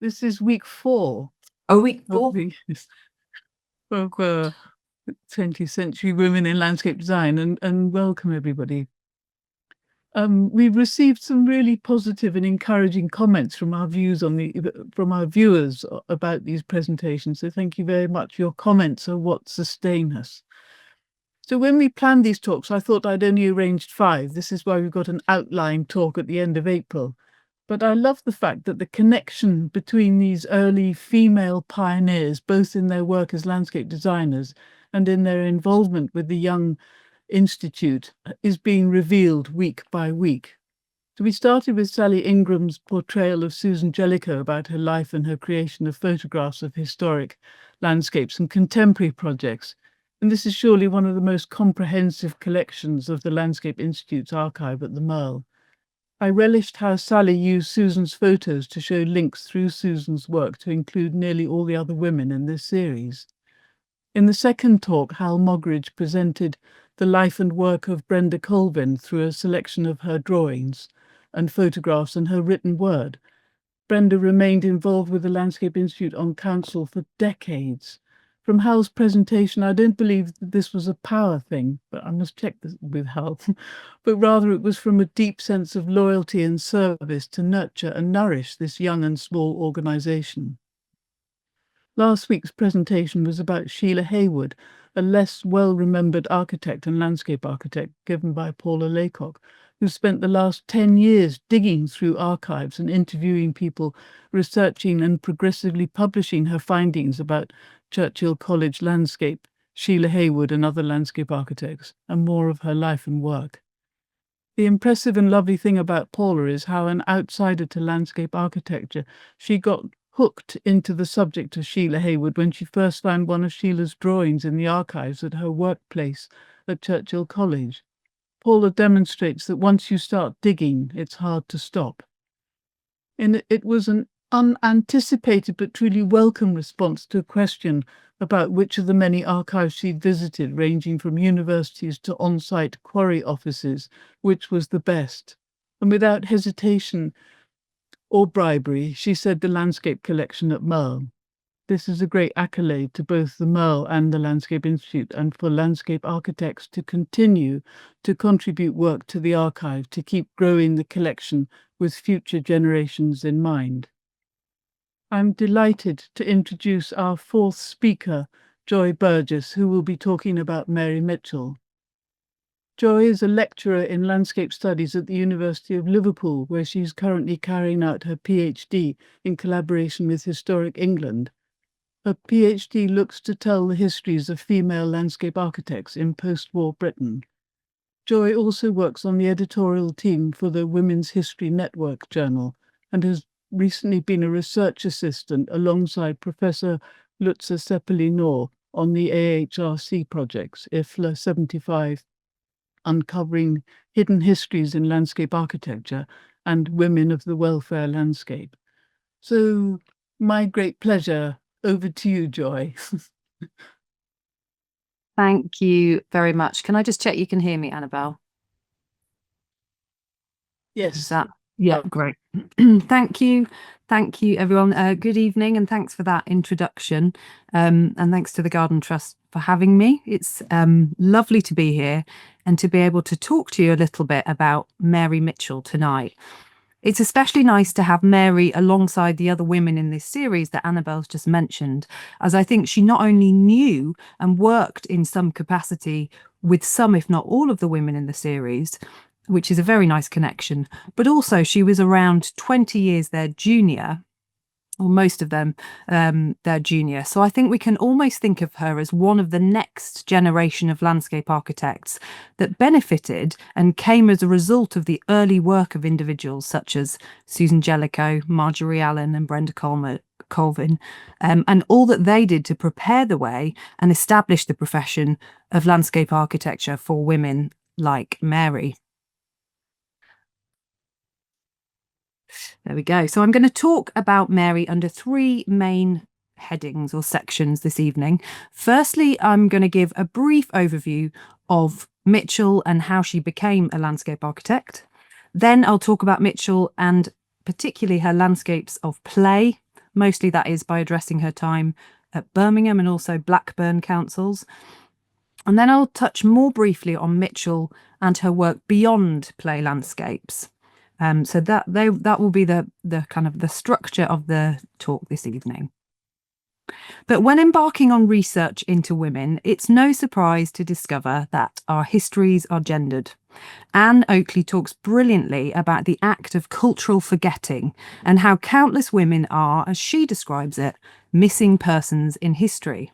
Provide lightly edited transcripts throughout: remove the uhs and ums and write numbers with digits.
This is week 4 Oh, week of 4. the 20th Century Women in Landscape Design, and welcome everybody. We've received some really positive and encouraging comments from our viewers about these presentations. So thank you very much. Your comments are what sustain us. So when we planned these talks, I thought I'd only arranged 5. This is why we've got an outline talk at the end of April. But I love the fact that the connection between these early female pioneers, both in their work as landscape designers and in their involvement with the Young Institute, is being revealed week by week. So we started with Sally Ingram's portrayal of Susan Jellicoe about her life and her creation of photographs of historic landscapes and contemporary projects. And this is surely one of the most comprehensive collections of the Landscape Institute's archive at the Merle. I relished how Sally used Susan's photos to show links through Susan's work to include nearly all the other women in this series. In the second talk, Hal Moggridge presented the life and work of Brenda Colvin through a selection of her drawings and photographs and her written word. Brenda remained involved with the Landscape Institute on Council for decades. From Hal's presentation, I don't believe that this was a power thing, but I must check this with Hal, but rather it was from a deep sense of loyalty and service to nurture and nourish this young and small organisation. Last week's presentation was about Sheila Haywood, a less well-remembered architect and landscape architect given by Paula Laycock, who spent the last 10 years digging through archives and interviewing people, researching and progressively publishing her findings about Churchill College landscape, Sheila Haywood and other landscape architects, and more of her life and work. The impressive and lovely thing about Paula is how an outsider to landscape architecture, she got hooked into the subject of Sheila Haywood when she first found one of Sheila's drawings in the archives at her workplace at Churchill College. Paula demonstrates that once you start digging, it's hard to stop. And it was an unanticipated but truly welcome response to a question about which of the many archives she'd visited, ranging from universities to on-site quarry offices, which was the best. And without hesitation or bribery, she said the landscape collection at Merle. This is a great accolade to both the Merle and the Landscape Institute, and for landscape architects to continue to contribute work to the archive to keep growing the collection with future generations in mind. I'm delighted to introduce our 4th speaker, Joy Burgess, who will be talking about Mary Mitchell. Joy is a lecturer in landscape studies at the University of Liverpool, where she's currently carrying out her PhD in collaboration with Historic England. Her PhD looks to tell the histories of female landscape architects in post-war Britain. Joy also works on the editorial team for the Women's History Network journal and has recently been a research assistant alongside Professor Lutza Seppeli-Noor on the AHRC projects, IFLA 75, Uncovering Hidden Histories in Landscape Architecture, and Women of the Welfare Landscape. So, my great pleasure. Over to you, Joy. Thank you very much. Can I just check you can hear me, Annabelle? Yes. Is that? Yeah, great. Thank you, everyone. Good evening, and thanks for that introduction. And thanks to the Garden Trust for having me. It's lovely to be here and to be able to talk to you a little bit about Mary Mitchell tonight. It's especially nice to have Mary alongside the other women in this series that Annabelle's just mentioned, as I think she not only knew and worked in some capacity with some, if not all, of the women in the series, which is a very nice connection, but also she was around 20 years their junior, or most of them their junior. So I think we can almost think of her as one of the next generation of landscape architects that benefited and came as a result of the early work of individuals such as Susan Jellicoe, Marjory Allen and Brenda Colvin, and all that they did to prepare the way and establish the profession of landscape architecture for women like Mary. There we go. So I'm going to talk about Mary under 3 main headings or sections this evening. Firstly, I'm going to give a brief overview of Mitchell and how she became a landscape architect. Then I'll talk about Mitchell and particularly her landscapes of play, Mostly that is by addressing her time at Birmingham and also Blackburn councils. And then I'll touch more briefly on Mitchell and her work beyond play landscapes. So that will be the kind of the structure of the talk this evening. But when embarking on research into women, it's no surprise to discover that our histories are gendered. Anne Oakley talks brilliantly about the act of cultural forgetting and how countless women are, as she describes it, missing persons in history.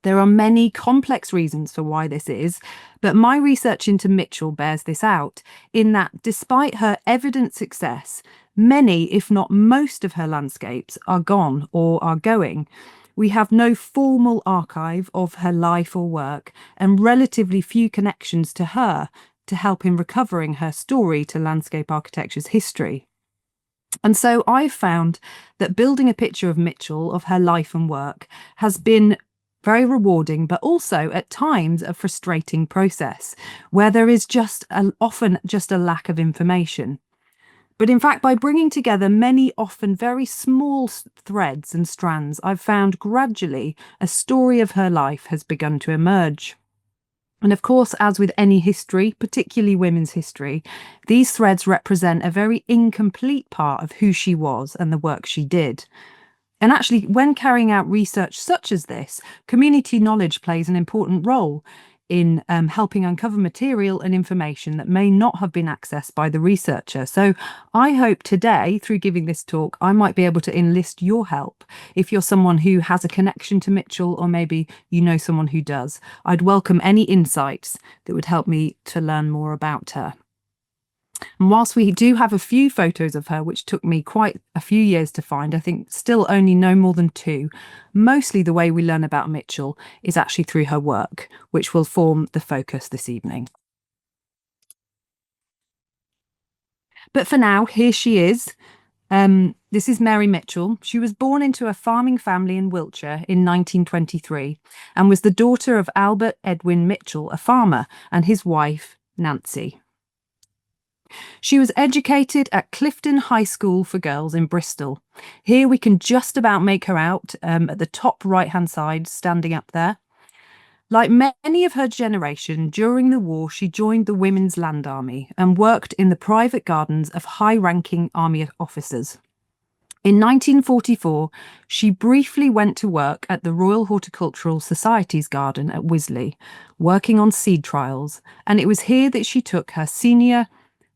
There are many complex reasons for why this is, but my research into Mitchell bears this out, in that despite her evident success, many, if not most of her landscapes are gone or are going. We have no formal archive of her life or work, and relatively few connections to her to help in recovering her story to landscape architecture's history. And so I've found that building a picture of Mitchell, of her life and work, has been very rewarding, but also at times a frustrating process where there is often just a lack of information. But in fact, by bringing together many often very small threads and strands, I've found gradually a story of her life has begun to emerge. And of course, as with any history, particularly women's history, these threads represent a very incomplete part of who she was and the work she did. And actually, when carrying out research such as this, community knowledge plays an important role in helping uncover material and information that may not have been accessed by the researcher. So I hope today, through giving this talk, I might be able to enlist your help. If you're someone who has a connection to Mitchell, or maybe you know someone who does, I'd welcome any insights that would help me to learn more about her. And whilst we do have a few photos of her, which took me quite a few years to find, I think still only no more than 2, mostly the way we learn about Mitchell is actually through her work, which will form the focus this evening. But for now, here she is. This is Mary Mitchell. She was born into a farming family in Wiltshire in 1923 and was the daughter of Albert Edwin Mitchell, a farmer, and his wife, Nancy. She was educated at Clifton High School for Girls in Bristol. Here we can just about make her out at the top right-hand side, standing up there. Like many of her generation, during the war, she joined the Women's Land Army and worked in the private gardens of high-ranking army officers. In 1944, she briefly went to work at the Royal Horticultural Society's garden at Wisley, working on seed trials, and it was here that she took her senior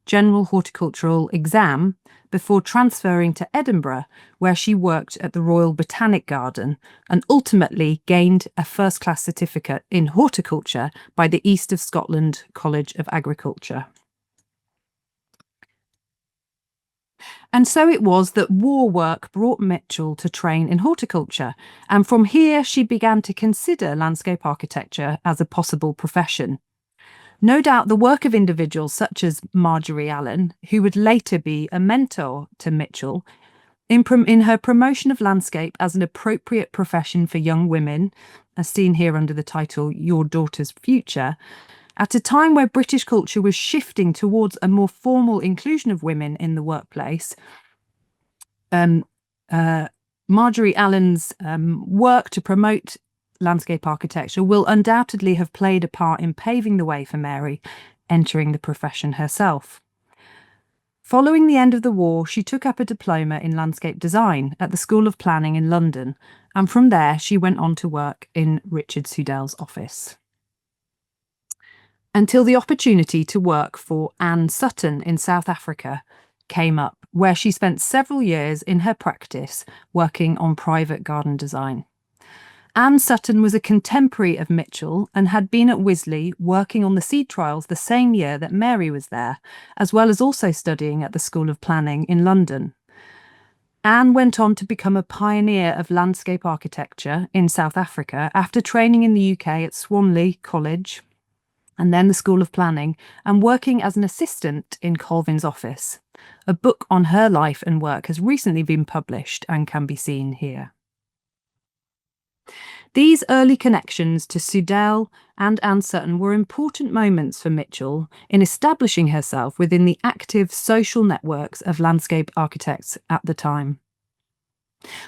General Horticultural exam before transferring to Edinburgh, where she worked at the Royal Botanic Garden and ultimately gained a first-class certificate in horticulture by the East of Scotland College of Agriculture. And so it was that war work brought Mitchell to train in horticulture, and from here she began to consider landscape architecture as a possible profession. No doubt the work of individuals such as Marjory Allen, who would later be a mentor to Mitchell, in her promotion of landscape as an appropriate profession for young women, as seen here under the title Your Daughter's Future, at a time where British culture was shifting towards a more formal inclusion of women in the workplace. Marjory Allen's work to promote landscape architecture will undoubtedly have played a part in paving the way for Mary entering the profession herself. Following the end of the war, she took up a diploma in landscape design at the School of Planning in London, and from there she went on to work in Richard Sudell's office. Until the opportunity to work for Ann Sutton in South Africa came up, where she spent several years in her practice working on private garden design. Ann Sutton was a contemporary of Mitchell and had been at Wisley working on the seed trials the same year that Mary was there, as well as also studying at the School of Planning in London. Anne went on to become a pioneer of landscape architecture in South Africa after training in the UK at Swanley College and then the School of Planning, and working as an assistant in Colvin's office. A book on her life and work has recently been published and can be seen here. These early connections to Sudell and Ann Sutton were important moments for Mitchell in establishing herself within the active social networks of landscape architects at the time.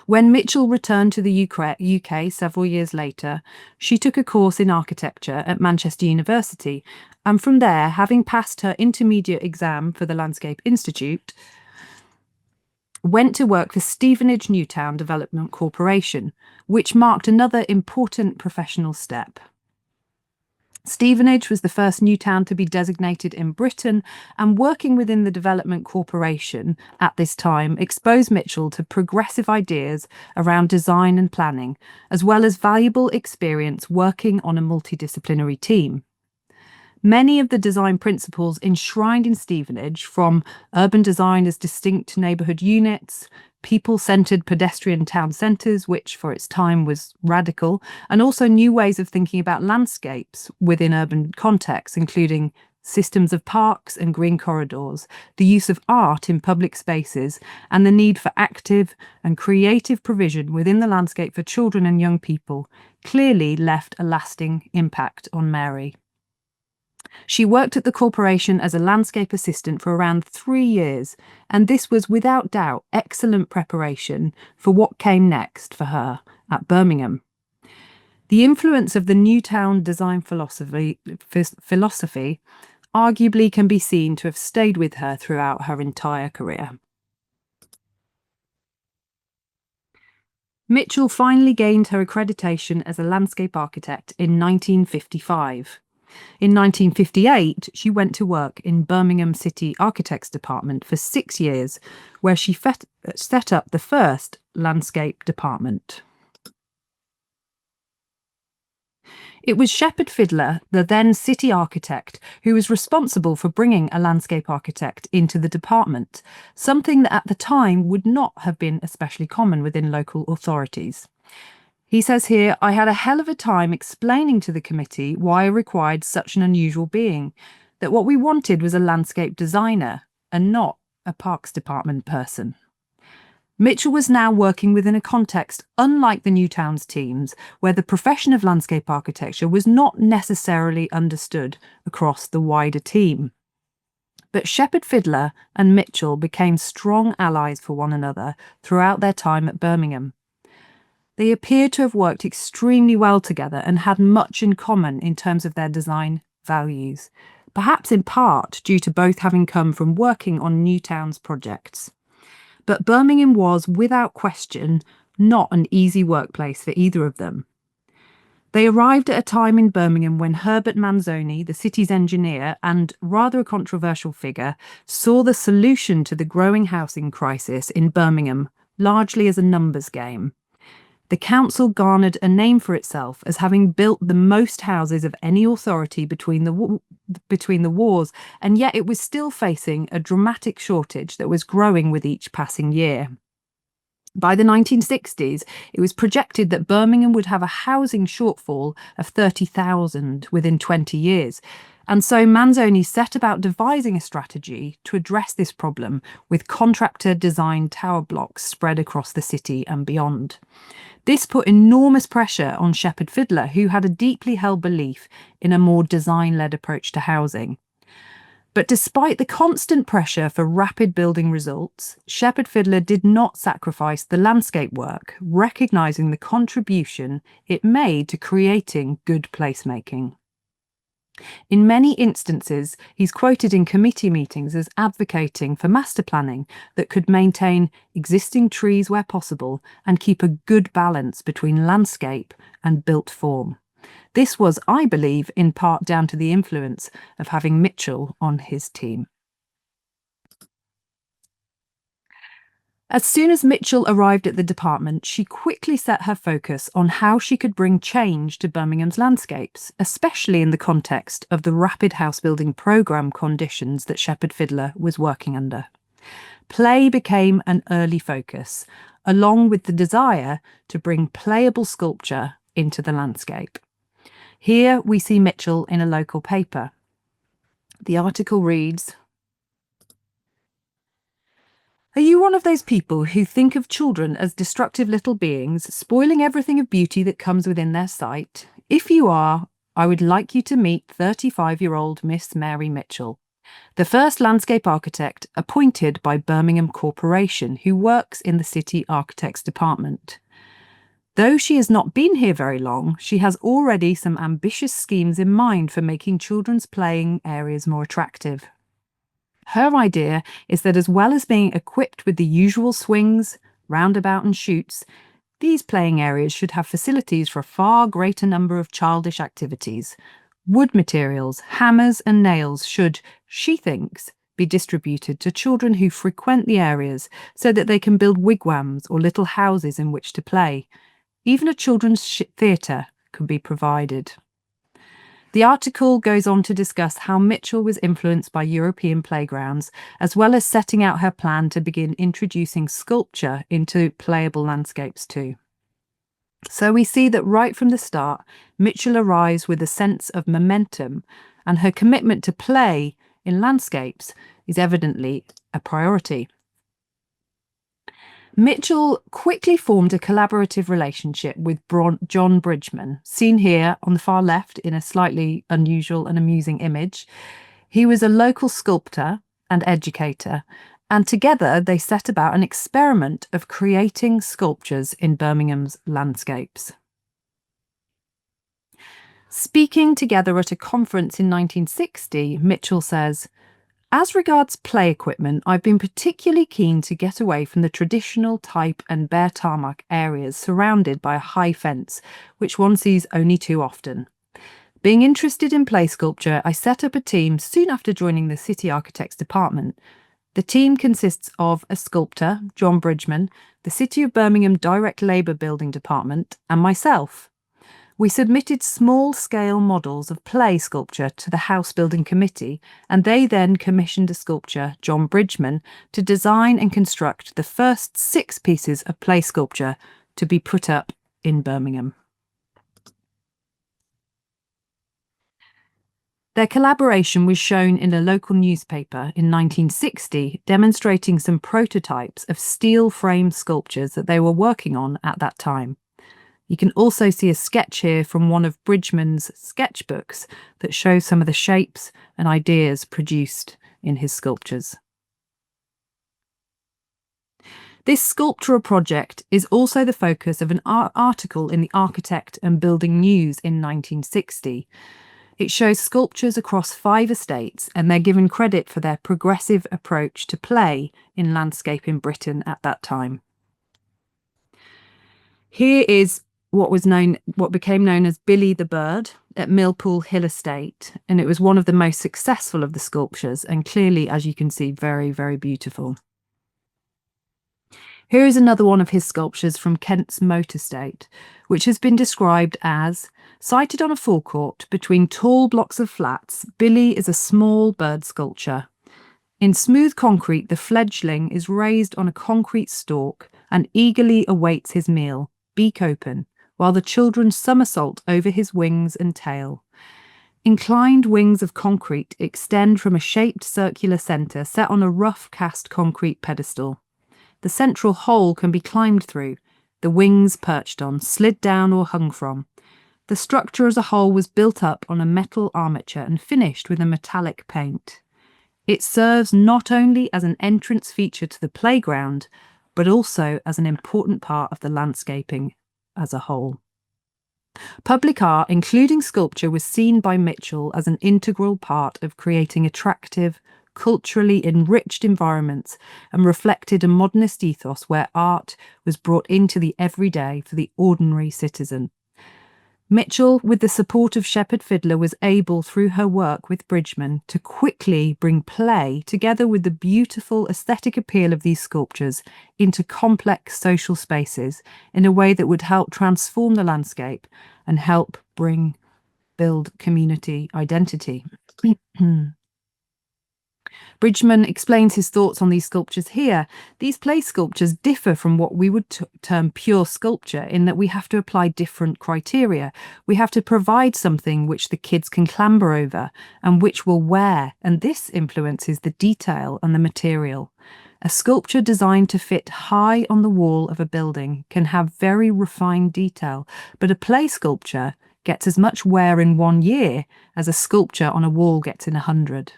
When Mitchell returned to the UK several years later, she took a course in architecture at Manchester University, and from there, having passed her intermediate exam for the Landscape Institute, went to work for Stevenage New Town Development Corporation, which marked another important professional step. Stevenage was the first new town to be designated in Britain, and working within the Development Corporation at this time exposed Mitchell to progressive ideas around design and planning, as well as valuable experience working on a multidisciplinary team. Many of the design principles enshrined in Stevenage, from urban design as distinct neighbourhood units, people-centred pedestrian town centres, which for its time was radical, and also new ways of thinking about landscapes within urban contexts, including systems of parks and green corridors, the use of art in public spaces, and the need for active and creative provision within the landscape for children and young people, clearly left a lasting impact on Mary. She worked at the corporation as a landscape assistant for around 3 years, and this was without doubt excellent preparation for what came next for her at Birmingham. The influence of the New Town design philosophy arguably can be seen to have stayed with her throughout her entire career. Mitchell finally gained her accreditation as a landscape architect in 1955. In 1958, she went to work in Birmingham City Architects Department for 6 years, where she set up the first landscape department. It was Sheppard Fidler, the then city architect, who was responsible for bringing a landscape architect into the department, something that at the time would not have been especially common within local authorities. He says here, "I had a hell of a time explaining to the committee why I required such an unusual being, that what we wanted was a landscape designer and not a Parks Department person." Mitchell was now working within a context unlike the New Town's teams, where the profession of landscape architecture was not necessarily understood across the wider team. But Sheppard Fidler and Mitchell became strong allies for one another throughout their time at Birmingham. They appeared to have worked extremely well together and had much in common in terms of their design values, perhaps in part due to both having come from working on New Town's projects. But Birmingham was, without question, not an easy workplace for either of them. They arrived at a time in Birmingham when Herbert Manzoni, the city's engineer and rather a controversial figure, saw the solution to the growing housing crisis in Birmingham largely as a numbers game. The council garnered a name for itself as having built the most houses of any authority between the wars, and yet it was still facing a dramatic shortage that was growing with each passing year. By the 1960s, it was projected that Birmingham would have a housing shortfall of 30,000 within 20 years, and so Manzoni set about devising a strategy to address this problem with contractor-designed tower blocks spread across the city and beyond. This put enormous pressure on Sheppard Fidler, who had a deeply held belief in a more design-led approach to housing. But despite the constant pressure for rapid building results, Sheppard Fidler did not sacrifice the landscape work, recognising the contribution it made to creating good placemaking. In many instances, he's quoted in committee meetings as advocating for master planning that could maintain existing trees where possible and keep a good balance between landscape and built form. This was, I believe, in part down to the influence of having Mitchell on his team. As soon as Mitchell arrived at the department, she quickly set her focus on how she could bring change to Birmingham's landscapes, especially in the context of the rapid housebuilding programme conditions that Sheppard Fidler was working under. Play became an early focus, along with the desire to bring playable sculpture into the landscape. Here we see Mitchell in a local paper. The article reads, "Are you one of those people who think of children as destructive little beings, spoiling everything of beauty that comes within their sight? If you are, I would like you to meet 35-year-old Miss Mary Mitchell. the first landscape architect appointed by Birmingham Corporation, who works in the City Architects Department. Though she has not been here very long, she has already some ambitious schemes in mind for making children's playing areas more attractive. Her idea is that as well as being equipped with the usual swings, roundabout and chutes, these playing areas should have facilities for a far greater number of childish activities. Wood materials, hammers and nails should, she thinks, be distributed to children who frequent the areas so that they can build wigwams or little houses in which to play. Even a children's theatre could be provided. The article goes on to discuss how Mitchell was influenced by European playgrounds, as well as setting out her plan to begin introducing sculpture into playable landscapes too. So we see that right from the start, Mitchell arrives with a sense of momentum, and her commitment to play in landscapes is evidently a priority. Mitchell quickly formed a collaborative relationship with John Bridgeman, seen here on the far left in a slightly unusual and amusing image. He was a local sculptor and educator, and together they set about an experiment of creating sculptures in Birmingham's landscapes. Speaking together at a conference in 1960, Mitchell says, "As regards play equipment, I've been particularly keen to get away from the traditional type and bare tarmac areas surrounded by a high fence, which one sees only too often. Being interested in play sculpture, I set up a team soon after joining the City Architects Department. The team consists of a sculptor, John Bridgeman, the City of Birmingham Direct Labour Building Department, and myself. We submitted small-scale models of play sculpture to the House Building Committee, and they then commissioned a sculptor, John Bridgeman, to design and construct the first 6 pieces of play sculpture to be put up in Birmingham." Their collaboration was shown in a local newspaper in 1960, demonstrating some prototypes of steel frame sculptures that they were working on at that time. You can also see a sketch here from one of Bridgeman's sketchbooks that shows some of the shapes and ideas produced in his sculptures. This sculptural project is also the focus of an article in the Architect and Building News in 1960. It shows sculptures across 5 estates, and they're given credit for their progressive approach to play in landscape in Britain at that time. Here is what became known as Billy the Bird at Millpool Hill Estate, and it was one of the most successful of the sculptures, and clearly, as you can see, very, very beautiful. Here is another one of his sculptures from Kent's Moat Estate, which has been described as, sited on a forecourt between tall blocks of flats, Billy is a small bird sculpture. In smooth concrete, the fledgling is raised on a concrete stalk and eagerly awaits his meal, beak open, while the children somersault over his wings and tail. Inclined wings of concrete extend from a shaped circular centre set on a rough cast concrete pedestal. The central hole can be climbed through, the wings perched on, slid down or hung from. The structure as a whole was built up on a metal armature and finished with a metallic paint. It serves not only as an entrance feature to the playground, but also as an important part of the landscaping as a whole. Public art, including sculpture, was seen by Mitchell as an integral part of creating attractive, culturally enriched environments, and reflected a modernist ethos where art was brought into the everyday for the ordinary citizen. Mitchell, with the support of Sheppard Fidler, was able, through her work with Bridgeman, to quickly bring play, together with the beautiful aesthetic appeal of these sculptures, into complex social spaces in a way that would help transform the landscape and help build community identity. Bridgeman explains his thoughts on these sculptures here. These play sculptures differ from what we would term pure sculpture in that we have to apply different criteria. We have to provide something which the kids can clamber over and which will wear, and this influences the detail and the material. A sculpture designed to fit high on the wall of a building can have very refined detail, but a play sculpture gets as much wear in 1 year as a sculpture on a wall gets in 100.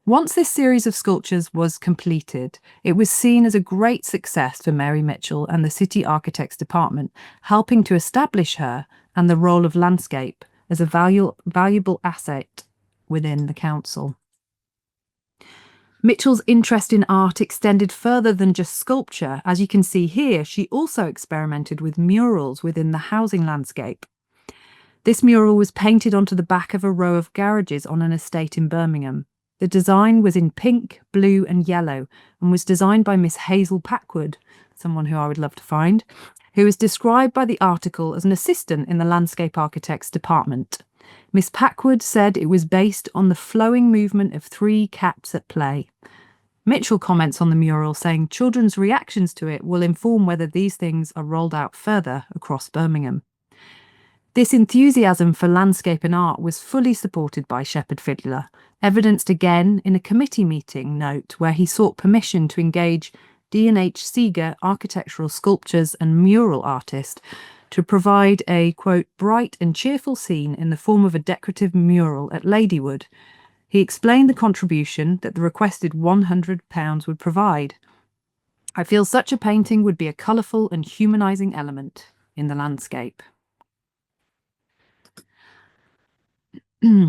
Once this series of sculptures was completed, it was seen as a great success for Mary Mitchell and the City Architects Department, helping to establish her and the role of landscape as a valuable asset within the council. Mitchell's interest in art extended further than just sculpture. As you can see here, she also experimented with murals within the housing landscape. This mural was painted onto the back of a row of garages on an estate in Birmingham. The design was in pink, blue and yellow and was designed by Miss Hazel Packwood, someone who I would love to find, who is described by the article as an assistant in the Landscape Architects Department. Miss Packwood said it was based on the flowing movement of 3 cats at play. Mitchell comments on the mural, saying children's reactions to it will inform whether these things are rolled out further across Birmingham. This enthusiasm for landscape and art was fully supported by Sheppard Fidler, evidenced again in a committee meeting note where he sought permission to engage D&H Seeger architectural sculptures and mural artist to provide a, quote, bright and cheerful scene in the form of a decorative mural at Ladywood. He explained the contribution that the requested £100 would provide. I feel such a painting would be a colourful and humanising element in the landscape.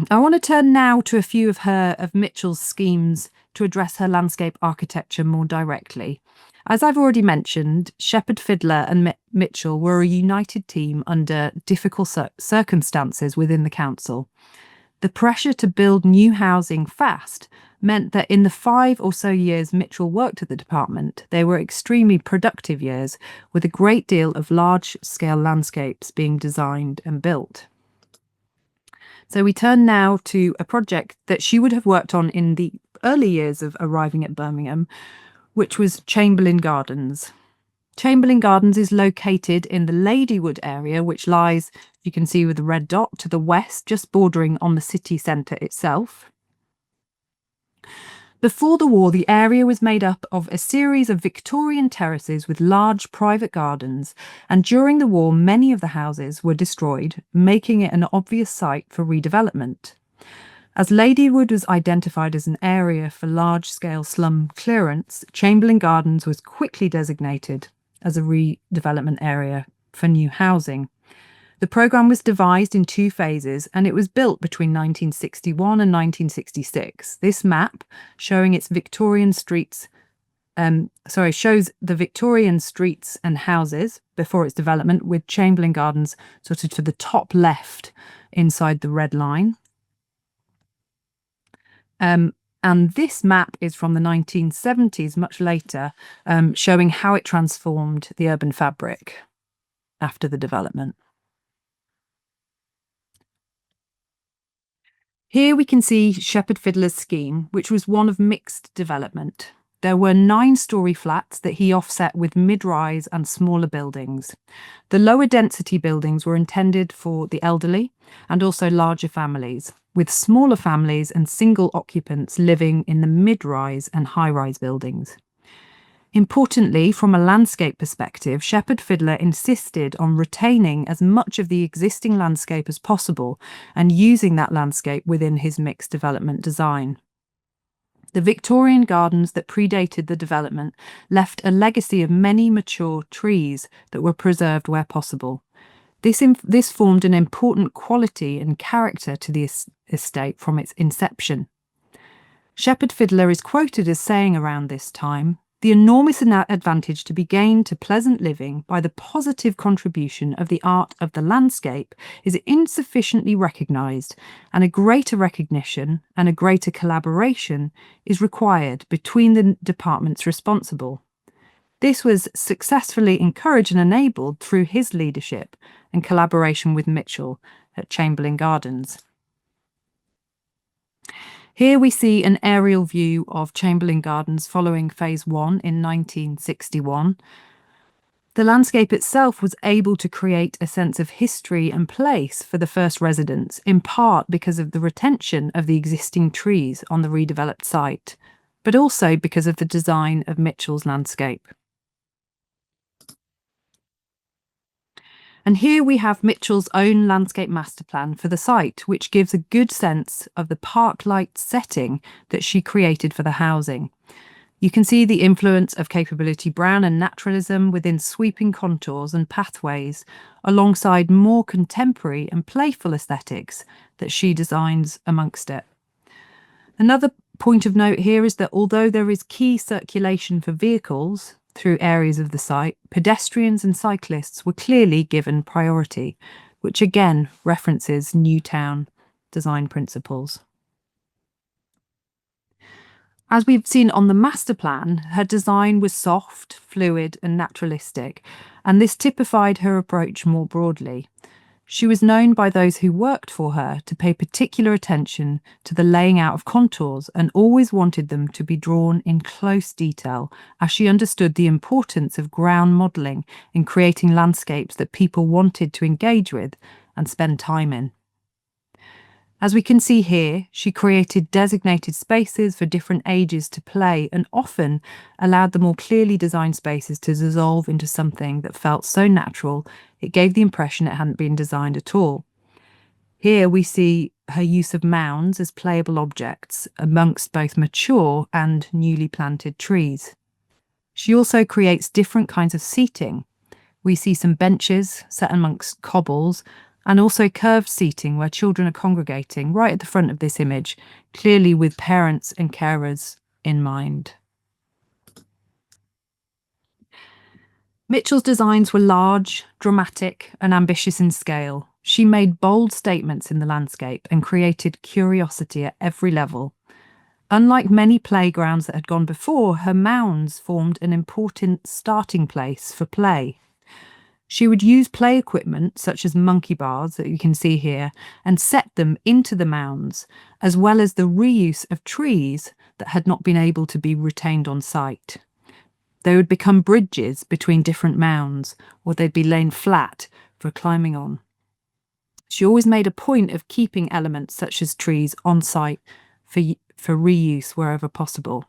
I want to turn now to a few of Mitchell's schemes to address her landscape architecture more directly. As I've already mentioned, Sheppard Fidler and Mitchell were a united team under difficult circumstances within the council. The pressure to build new housing fast meant that in the 5 or so years Mitchell worked at the department, they were extremely productive years, with a great deal of large-scale landscapes being designed and built. So we turn now to a project that she would have worked on in the early years of arriving at Birmingham, which was Chamberlain Gardens. Chamberlain Gardens is located in the Ladywood area, which lies, you can see with the red dot, to the west, just bordering on the city centre itself. Before the war, the area was made up of a series of Victorian terraces with large private gardens, and during the war, many of the houses were destroyed, making it an obvious site for redevelopment. As Ladywood was identified as an area for large-scale slum clearance, Chamberlain Gardens was quickly designated as a redevelopment area for new housing. The programme was devised in 2 phases, and it was built between 1961 and 1966. This map, showing its Victorian streets, shows the Victorian streets and houses before its development, with Chamberlain Gardens sort of to the top left inside the red line. And this map is from the 1970s, much later, showing how it transformed the urban fabric after the development. Here we can see Sheppard Fidler's scheme, which was one of mixed development. There were 9-storey flats that he offset with mid-rise and smaller buildings. The lower density buildings were intended for the elderly and also larger families, with smaller families and single occupants living in the mid-rise and high-rise buildings. Importantly, from a landscape perspective, Sheppard Fidler insisted on retaining as much of the existing landscape as possible and using that landscape within his mixed development design. The Victorian gardens that predated the development left a legacy of many mature trees that were preserved where possible. This formed an important quality and character to the estate from its inception. Sheppard Fidler is quoted as saying around this time, "The enormous advantage to be gained to pleasant living by the positive contribution of the art of the landscape is insufficiently recognised, and a greater recognition and a greater collaboration is required between the departments responsible." This was successfully encouraged and enabled through his leadership and collaboration with Mitchell at Chamberlain Gardens. Here we see an aerial view of Chamberlain Gardens following Phase 1 in 1961. The landscape itself was able to create a sense of history and place for the first residents, in part because of the retention of the existing trees on the redeveloped site, but also because of the design of Mitchell's landscape. And here we have Mitchell's own landscape master plan for the site, which gives a good sense of the park-like setting that she created for the housing. You can see the influence of Capability Brown and naturalism within sweeping contours and pathways, alongside more contemporary and playful aesthetics that she designs amongst it. Another point of note here is that although there is key circulation for vehicles through areas of the site, pedestrians and cyclists were clearly given priority, which again references New Town design principles. As we've seen on the master plan, her design was soft, fluid and naturalistic, and this typified her approach more broadly. She was known by those who worked for her to pay particular attention to the laying out of contours and always wanted them to be drawn in close detail, as she understood the importance of ground modelling in creating landscapes that people wanted to engage with and spend time in. As we can see here, she created designated spaces for different ages to play and often allowed the more clearly designed spaces to dissolve into something that felt so natural it gave the impression it hadn't been designed at all. Here we see her use of mounds as playable objects amongst both mature and newly planted trees. She also creates different kinds of seating. We see some benches set amongst cobbles, and also curved seating where children are congregating right at the front of this image, clearly with parents and carers in mind. Mitchell's designs were large, dramatic, and ambitious in scale. She made bold statements in the landscape and created curiosity at every level. Unlike many playgrounds that had gone before, her mounds formed an important starting place for play. She would use play equipment, such as monkey bars that you can see here, and set them into the mounds, as well as the reuse of trees that had not been able to be retained on site. They would become bridges between different mounds, or they'd be laid flat for climbing on. She always made a point of keeping elements such as trees on site for reuse wherever possible.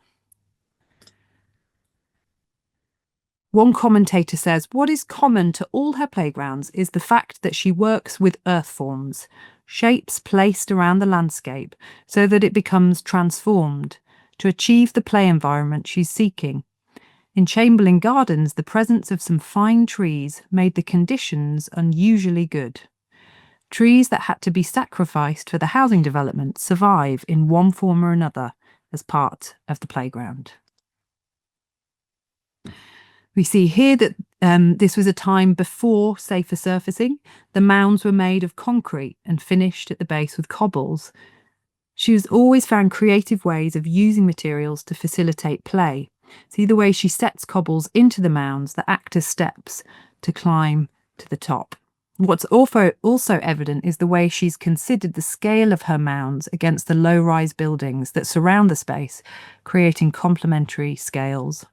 One commentator says, what is common to all her playgrounds is the fact that she works with earth forms, shapes placed around the landscape so that it becomes transformed to achieve the play environment she's seeking. In Chamberlain Gardens, the presence of some fine trees made the conditions unusually good. Trees that had to be sacrificed for the housing development survive in one form or another as part of the playground. We see here that this was a time before safer surfacing. The mounds were made of concrete and finished at the base with cobbles. She has always found creative ways of using materials to facilitate play. See the way she sets cobbles into the mounds that act as steps to climb to the top. What's also evident is the way she's considered the scale of her mounds against the low-rise buildings that surround the space, creating complementary scales.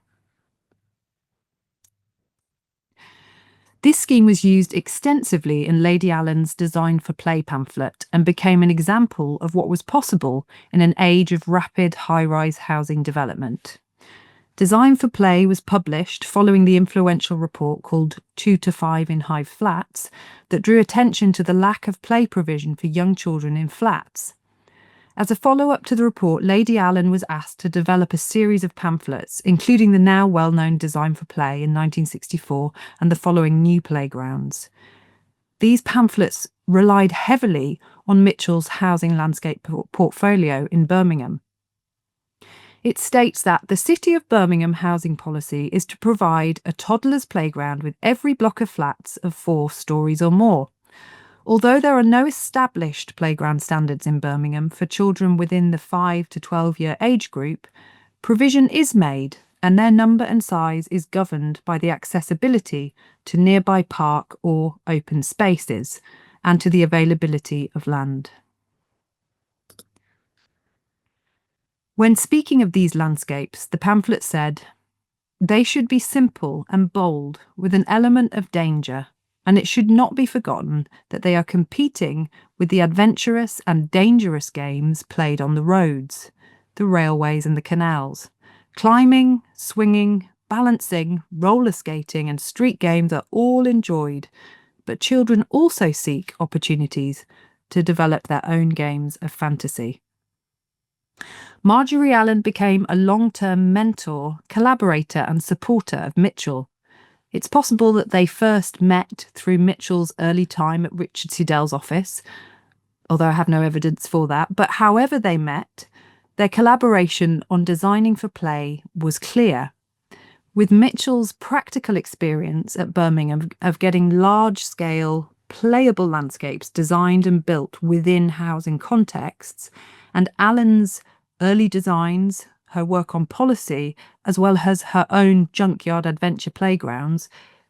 This scheme was used extensively in Lady Allen's Design for Play pamphlet and became an example of what was possible in an age of rapid high-rise housing development. Design for Play was published following the influential report called 2 to 5 in High Flats that drew attention to the lack of play provision for young children in flats. As a follow-up to the report, Lady Allen was asked to develop a series of pamphlets, including the now well-known Design for Play in 1964 and the following new playgrounds. These pamphlets relied heavily on Mitchell's housing landscape portfolio in Birmingham. It states that the City of Birmingham housing policy is to provide a toddler's playground with every block of flats of 4 stories or more. Although there are no established playground standards in Birmingham for children within the 5 to 12-year age group, provision is made and their number and size is governed by the accessibility to nearby park or open spaces and to the availability of land. When speaking of these landscapes, the pamphlet said, "They should be simple and bold with an element of danger, and it should not be forgotten that they are competing with the adventurous and dangerous games played on the roads, the railways and the canals. Climbing, swinging, balancing, roller skating and street games are all enjoyed, but children also seek opportunities to develop their own games of fantasy. Marjory Allen became a long-term mentor, collaborator and supporter of Mitchell. It's possible that they first met through Mitchell's early time at Richard Sudell's office, although I have no evidence for that. But however they met, their collaboration on designing for play was clear. With Mitchell's practical experience at Birmingham of getting large-scale, playable landscapes designed and built within housing contexts, and Allen's early designs, her work on policy, as well as her own junkyard adventure playgrounds,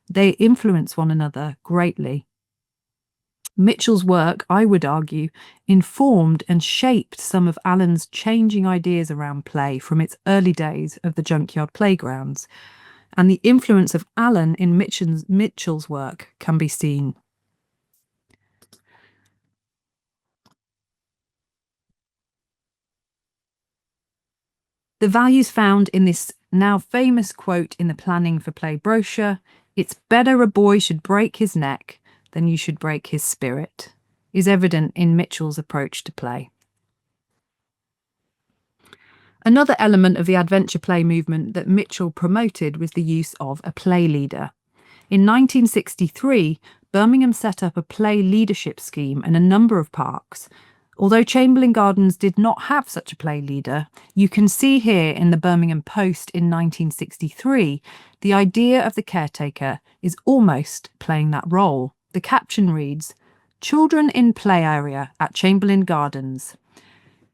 they influence one another greatly. Mitchell's work, I would argue, informed and shaped some of Allen's changing ideas around play from its early days of the junkyard playgrounds, and the influence of Allen in Mitchell's work can be seen. The values found in this now famous quote in the Planning for Play brochure, "It's better a boy should break his neck than you should break his spirit," is evident in Mitchell's approach to play. Another element of the adventure play movement that Mitchell promoted was the use of a play leader. In 1963, Birmingham set up a play leadership scheme in a number of parks. Although Chamberlain Gardens did not have such a play leader, you can see here in the Birmingham Post in 1963, the idea of the caretaker is almost playing that role. The caption reads, "Children in play area at Chamberlain Gardens."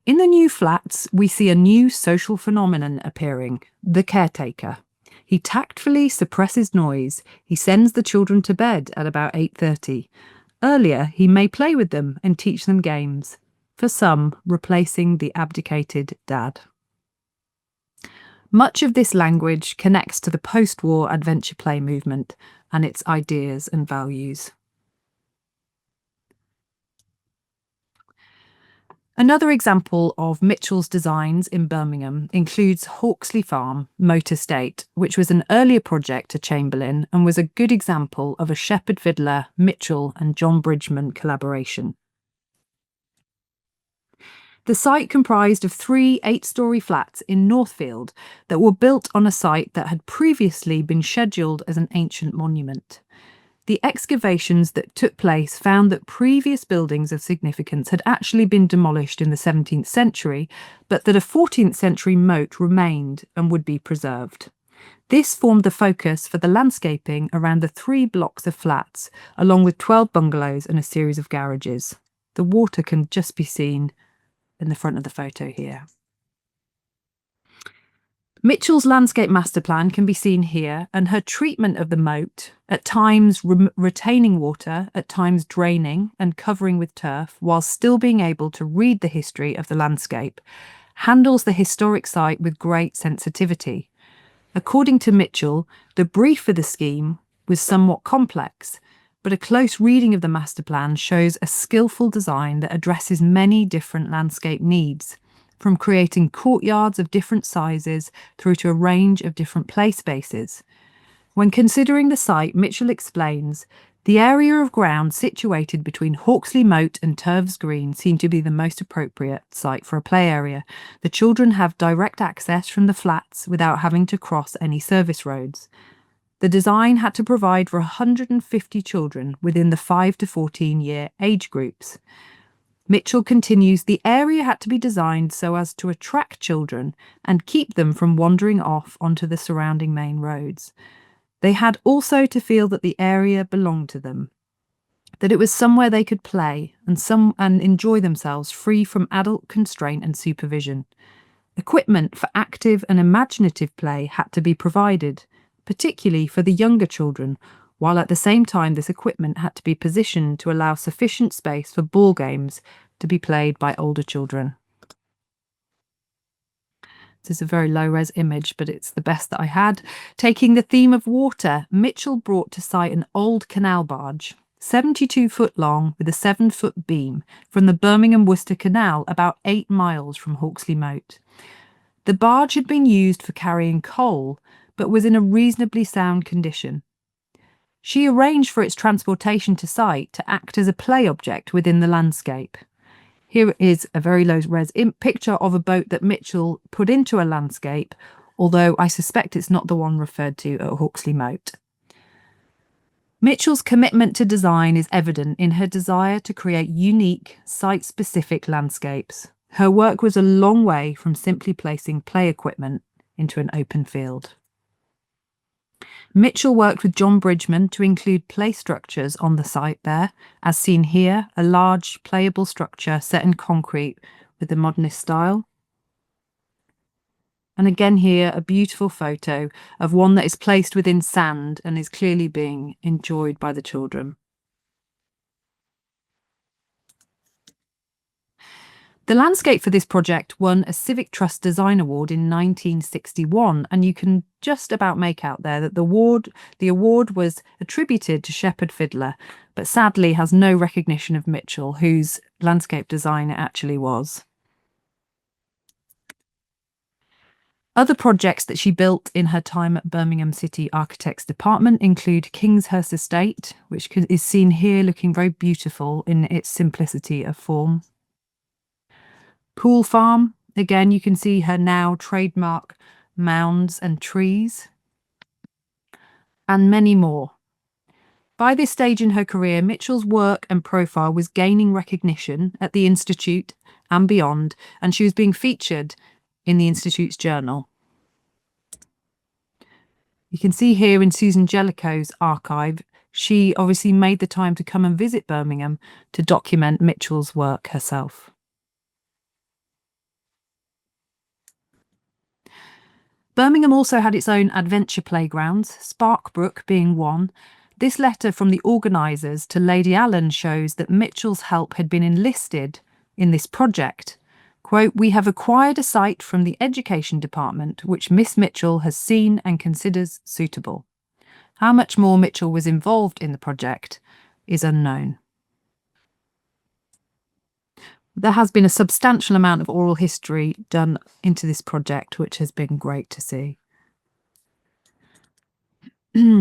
In the new flats, we see a new social phenomenon appearing, the caretaker. He tactfully suppresses noise. He sends the children to bed at about 8:30. Earlier, he may play with them and teach them games, for some, replacing the abdicated dad. Much of this language connects to the post-war adventure play movement and its ideas and values. Another example of Mitchell's designs in Birmingham includes Hawksley Farm, Moat Estate, which was an earlier project to Chamberlain and was a good example of a Sheppard Fidler, Mitchell and John Bridgeman collaboration. The site comprised of 3 8-storey flats in Northfield that were built on a site that had previously been scheduled as an ancient monument. The excavations that took place found that previous buildings of significance had actually been demolished in the 17th century, but that a 14th century moat remained and would be preserved. This formed the focus for the landscaping around the 3 blocks of flats, along with 12 bungalows and a series of garages. The water can just be seen in the front of the photo here. Mitchell's landscape master plan can be seen here, and her treatment of the moat, at times retaining water, at times draining and covering with turf, while still being able to read the history of the landscape, handles the historic site with great sensitivity. According to Mitchell, the brief for the scheme was somewhat complex, but a close reading of the master plan shows a skillful design that addresses many different landscape needs, from creating courtyards of different sizes through to a range of different play spaces. When considering the site, Mitchell explains, "The area of ground situated between Hawksley Moat and Turves Green seemed to be the most appropriate site for a play area. The children have direct access from the flats without having to cross any service roads. The design had to provide for 150 children within the 5 to 14-year age groups." Mitchell continues, "The area had to be designed so as to attract children and keep them from wandering off onto the surrounding main roads. They had also to feel that the area belonged to them, that it was somewhere they could play and enjoy themselves free from adult constraint and supervision. Equipment for active and imaginative play had to be provided, particularly for the younger children, while at the same time this equipment had to be positioned to allow sufficient space for ball games to be played by older children." This is a very low-res image, but it's the best that I had. Taking the theme of water, Mitchell brought to site an old canal barge, 72 foot long with a 7-foot beam, from the Birmingham Worcester Canal, about 8 miles from Hawksley Moat. The barge had been used for carrying coal, but was in a reasonably sound condition. She arranged for its transportation to site to act as a play object within the landscape. Here is a very low-res picture of a boat that Mitchell put into a landscape, although I suspect it's not the one referred to at Hawksley Moat. Mitchell's commitment to design is evident in her desire to create unique, site-specific landscapes. Her work was a long way from simply placing play equipment into an open field. Mitchell worked with John Bridgeman to include play structures on the site there, as seen here, a large playable structure set in concrete with the modernist style. And again here, a beautiful photo of one that is placed within sand and is clearly being enjoyed by the children. The landscape for this project won a Civic Trust Design Award in 1961, and you can just about make out there that the award was attributed to Sheppard Fidler, but sadly has no recognition of Mitchell, whose landscape design it actually was. Other projects that she built in her time at Birmingham City Architects Department include Kingshurst Estate, which is seen here looking very beautiful in its simplicity of form. Pool Farm, again you can see her now trademark mounds and trees, and many more. By this stage in her career, Mitchell's work and profile was gaining recognition at the Institute and beyond, and she was being featured in the Institute's journal. You can see here in Susan Jellicoe's archive, she obviously made the time to come and visit Birmingham to document Mitchell's work herself. Birmingham also had its own adventure playgrounds, Sparkbrook being one. This letter from the organisers to Lady Allen shows that Mitchell's help had been enlisted in this project. Quote, "We have acquired a site from the Education Department which Miss Mitchell has seen and considers suitable." How much more Mitchell was involved in the project is unknown. There has been a substantial amount of oral history done into this project, which has been great to see.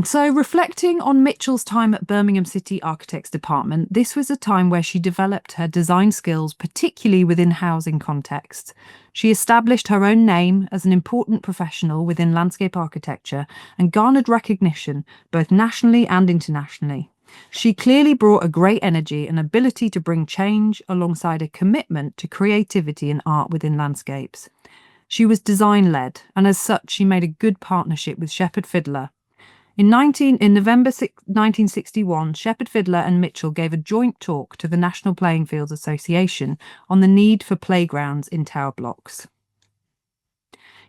So, reflecting on Mitchell's time at Birmingham City Architects Department, this was a time where she developed her design skills, particularly within housing contexts. She established her own name as an important professional within landscape architecture and garnered recognition both nationally and internationally. She clearly brought a great energy and ability to bring change alongside a commitment to creativity and art within landscapes. She was design-led, and as such, she made a good partnership with Sheppard Fidler. In November 1961, Sheppard Fidler and Mitchell gave a joint talk to the National Playing Fields Association on the need for playgrounds in tower blocks.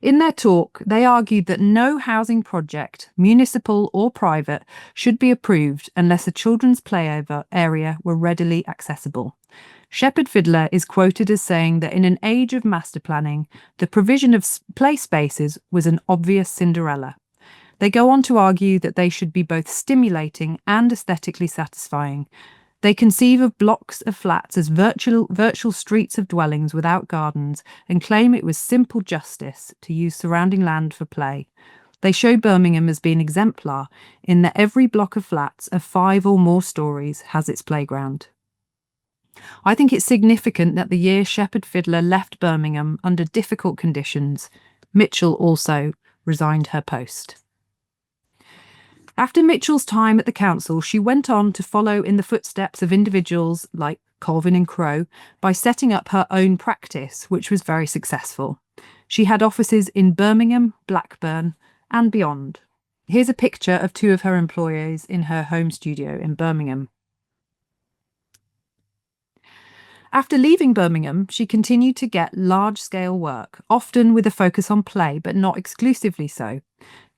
In their talk, they argued that no housing project, municipal or private, should be approved unless a children's play area were readily accessible. Sheppard Fidler is quoted as saying that in an age of master planning, the provision of play spaces was an obvious Cinderella. They go on to argue that they should be both stimulating and aesthetically satisfying. They conceive of blocks of flats as virtual streets of dwellings without gardens and claim it was simple justice to use surrounding land for play. They show Birmingham as being exemplar in that every block of flats of 5 or more stories has its playground. I think it's significant that the year Sheppard Fidler left Birmingham under difficult conditions, Mitchell also resigned her post. After Mitchell's time at the council, she went on to follow in the footsteps of individuals like Colvin and Crowe by setting up her own practice, which was very successful. She had offices in Birmingham, Blackburn, and beyond. Here's a picture of 2 of her employees in her home studio in Birmingham. After leaving Birmingham, she continued to get large-scale work, often with a focus on play, but not exclusively so.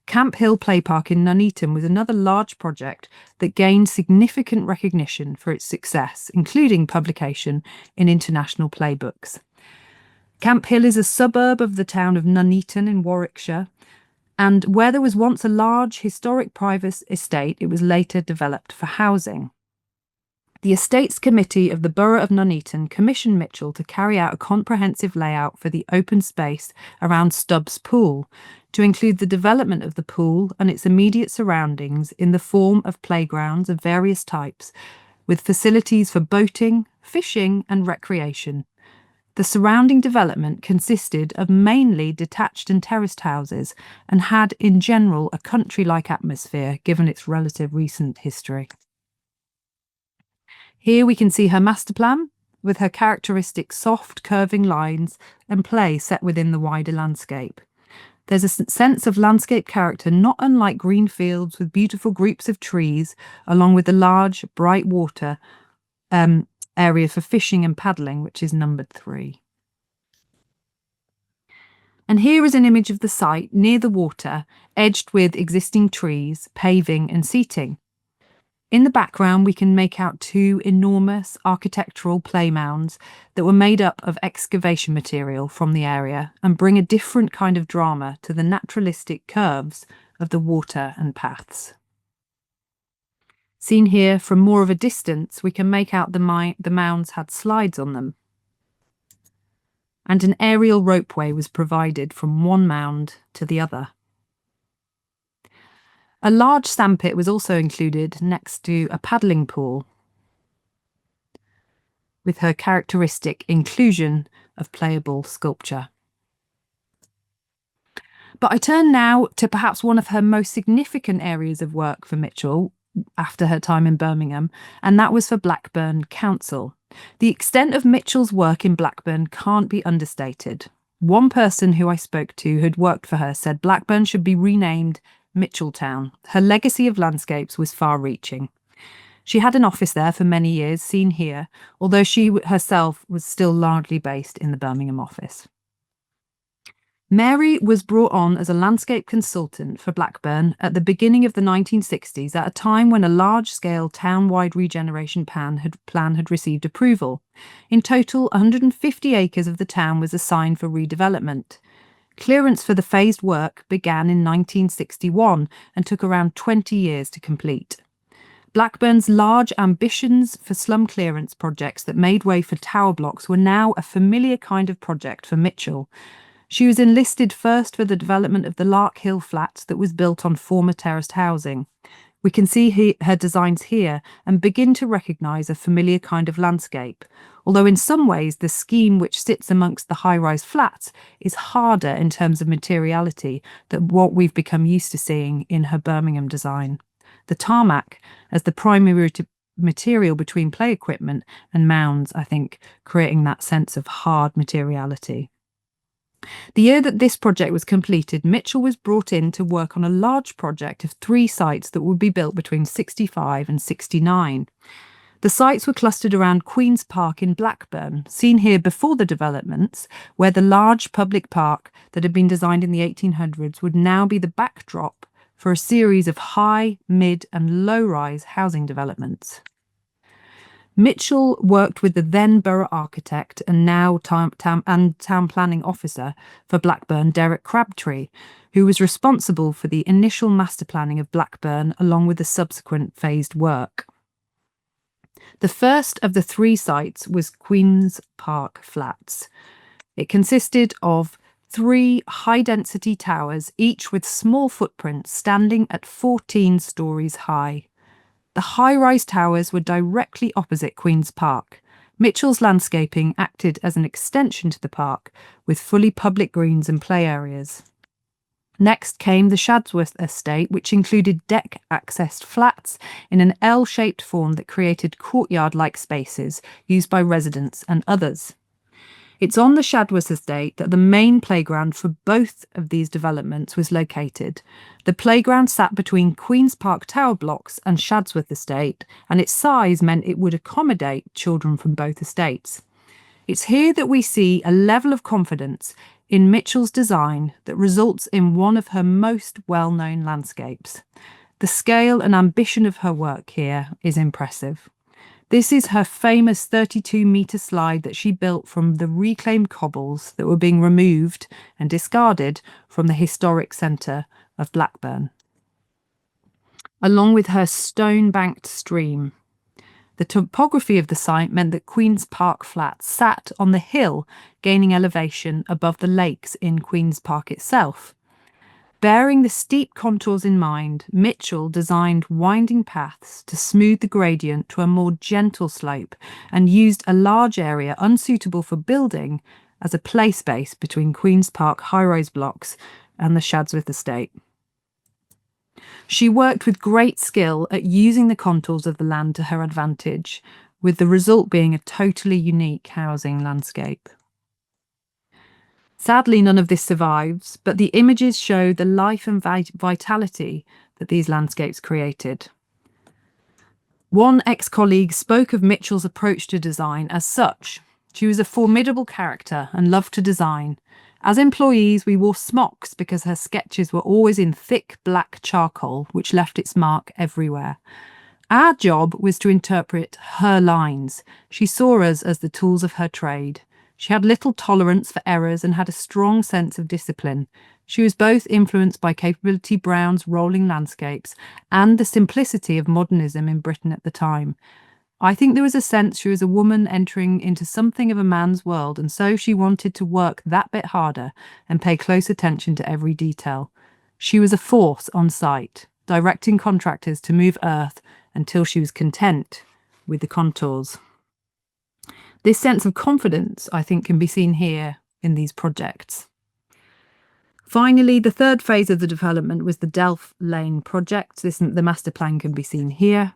Camp Hill Play Park in Nuneaton was another large project that gained significant recognition for its success, including publication in international playbooks. Camp Hill is a suburb of the town of Nuneaton in Warwickshire, and where there was once a large historic private estate, it was later developed for housing. The Estates Committee of the Borough of Nuneaton commissioned Mitchell to carry out a comprehensive layout for the open space around Stubbs Pool. to include the development of the pool and its immediate surroundings in the form of playgrounds of various types, with facilities for boating, fishing and recreation. The surrounding development consisted of mainly detached and terraced houses and had in general a country-like atmosphere given its relative recent history. Here we can see her master plan with her characteristic soft curving lines and play set within the wider landscape. There's a sense of landscape character not unlike green fields with beautiful groups of trees, along with the large, bright water area for fishing and paddling, which is numbered 3. And here is an image of the site near the water, edged with existing trees, paving and seating. In the background, we can make out 2 enormous architectural play mounds that were made up of excavation material from the area and bring a different kind of drama to the naturalistic curves of the water and paths. Seen here from more of a distance, we can make out the mounds had slides on them. And an aerial ropeway was provided from one mound to the other. A large sandpit was also included next to a paddling pool, with her characteristic inclusion of playable sculpture. But I turn now to perhaps one of her most significant areas of work for Mitchell after her time in Birmingham, and that was for Blackburn Council. The extent of Mitchell's work in Blackburn can't be understated. One person who I spoke to who'd worked for her said Blackburn should be renamed Mitchelltown. Her legacy of landscapes was far-reaching. She had an office there for many years, seen here, although she herself was still largely based in the Birmingham office. Mary was brought on as a landscape consultant for Blackburn at the beginning of the 1960s, at a time when a large-scale town-wide regeneration plan had received approval. In total, 150 acres of the town was assigned for redevelopment. Clearance for the phased work began in 1961 and took around 20 years to complete. Blackburn's large ambitions for slum clearance projects that made way for tower blocks were now a familiar kind of project for Mitchell. She was enlisted first for the development of the Lark Hill Flats that was built on former terraced housing. We can see her designs here and begin to recognise a familiar kind of landscape, although in some ways the scheme which sits amongst the high-rise flats is harder in terms of materiality than what we've become used to seeing in her Birmingham design. The tarmac as the primary material between play equipment and mounds, I think, creating that sense of hard materiality. The year that this project was completed, Mitchell was brought in to work on a large project of 3 sites that would be built between 65 and 69. The sites were clustered around Queen's Park in Blackburn, seen here before the developments, where the large public park that had been designed in the 1800s would now be the backdrop for a series of high, mid and low-rise housing developments. Mitchell worked with the then borough architect and now town planning officer for Blackburn, Derek Crabtree, who was responsible for the initial master planning of Blackburn along with the subsequent phased work. The first of the 3 sites was Queen's Park Flats. It consisted of 3 high-density towers, each with small footprints standing at 14 stories high. The high-rise towers were directly opposite Queen's Park. Mitchell's landscaping acted as an extension to the park, with fully public greens and play areas. Next came the Shadsworth estate, which included deck-accessed flats in an L-shaped form that created courtyard-like spaces used by residents and others. It's on the Shadsworth estate that the main playground for both of these developments was located. The playground sat between Queen's Park tower blocks and Shadsworth estate, and its size meant it would accommodate children from both estates. It's here that we see a level of confidence in Mitchell's design that results in one of her most well-known landscapes. The scale and ambition of her work here is impressive. This is her famous 32-metre slide that she built from the reclaimed cobbles that were being removed and discarded from the historic centre of Blackburn, along with her stone-banked stream. The topography of the site meant that Queen's Park Flats sat on the hill, gaining elevation above the lakes in Queen's Park itself. Bearing the steep contours in mind, Mitchell designed winding paths to smooth the gradient to a more gentle slope and used a large area unsuitable for building as a play space between Queen's Park high-rise blocks and the Shadsworth estate. She worked with great skill at using the contours of the land to her advantage, with the result being a totally unique housing landscape. Sadly, none of this survives, but the images show the life and vitality that these landscapes created. One ex-colleague spoke of Mitchell's approach to design as such. She was a formidable character and loved to design. As employees, we wore smocks because her sketches were always in thick black charcoal, which left its mark everywhere. Our job was to interpret her lines. She saw us as the tools of her trade. She had little tolerance for errors and had a strong sense of discipline. She was both influenced by Capability Brown's rolling landscapes and the simplicity of modernism in Britain at the time. I think there was a sense she was a woman entering into something of a man's world, and so she wanted to work that bit harder and pay close attention to every detail. She was a force on site, directing contractors to move earth until she was content with the contours. This sense of confidence, I think, can be seen here in these projects. Finally, the third phase of the development was the Delph Lane project. The master plan can be seen here.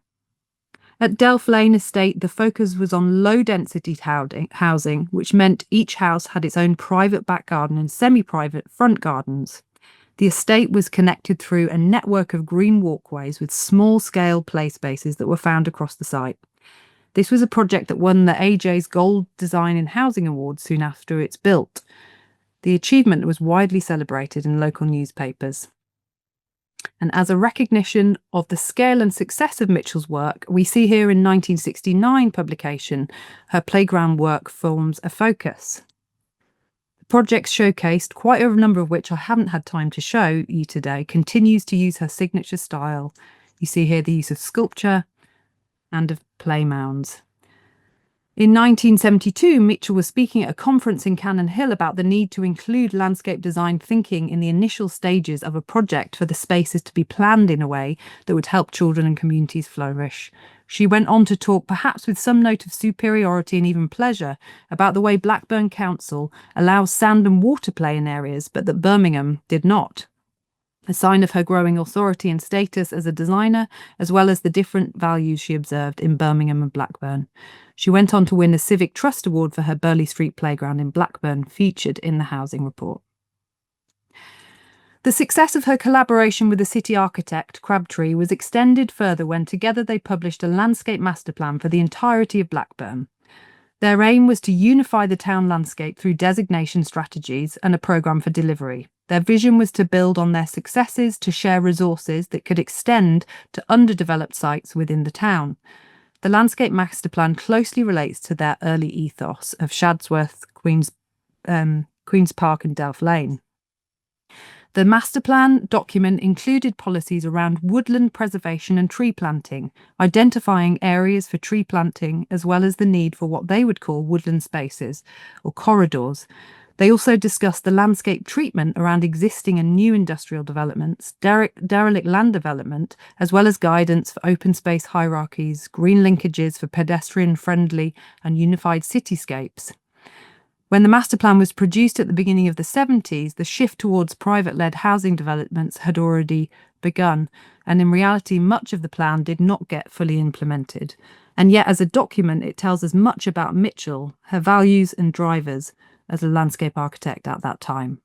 At Delph Lane Estate, the focus was on low-density housing, which meant each house had its own private back garden and semi-private front gardens. The estate was connected through a network of green walkways with small-scale play spaces that were found across the site. This was a project that won the AJ's Gold Design in Housing Award soon after it's built. The achievement was widely celebrated in local newspapers. And as a recognition of the scale and success of Mitchell's work, we see here in 1969 publication, her playground work forms a focus. The projects showcased, quite a number of which I haven't had time to show you today, continues to use her signature style. You see here the use of sculpture and of play mounds. In 1972, Mitchell was speaking at a conference in Cannon Hill about the need to include landscape design thinking in the initial stages of a project for the spaces to be planned in a way that would help children and communities flourish. She went on to talk, perhaps with some note of superiority and even pleasure, about the way Blackburn Council allows sand and water play in areas, but that Birmingham did not. A sign of her growing authority and status as a designer, as well as the different values she observed in Birmingham and Blackburn. She went on to win a Civic Trust Award for her Burley Street playground in Blackburn, featured in the Housing Report. The success of her collaboration with the city architect, Crabtree, was extended further when together they published a landscape master plan for the entirety of Blackburn. Their aim was to unify the town landscape through designation strategies and a programme for delivery. Their vision was to build on their successes to share resources that could extend to underdeveloped sites within the town. The landscape master plan closely relates to their early ethos of Shadsworth, Queen's Park and Delph Lane. The master plan document included policies around woodland preservation and tree planting, identifying areas for tree planting, as well as the need for what they would call woodland spaces or corridors. They also discussed the landscape treatment around existing and new industrial developments, derelict land development, as well as guidance for open space hierarchies, green linkages for pedestrian-friendly and unified cityscapes. When the master plan was produced at the beginning of the 70s, the shift towards private-led housing developments had already begun, and in reality, much of the plan did not get fully implemented. And yet, as a document, it tells us much about Mitchell, her values and drivers, as a landscape architect at that time.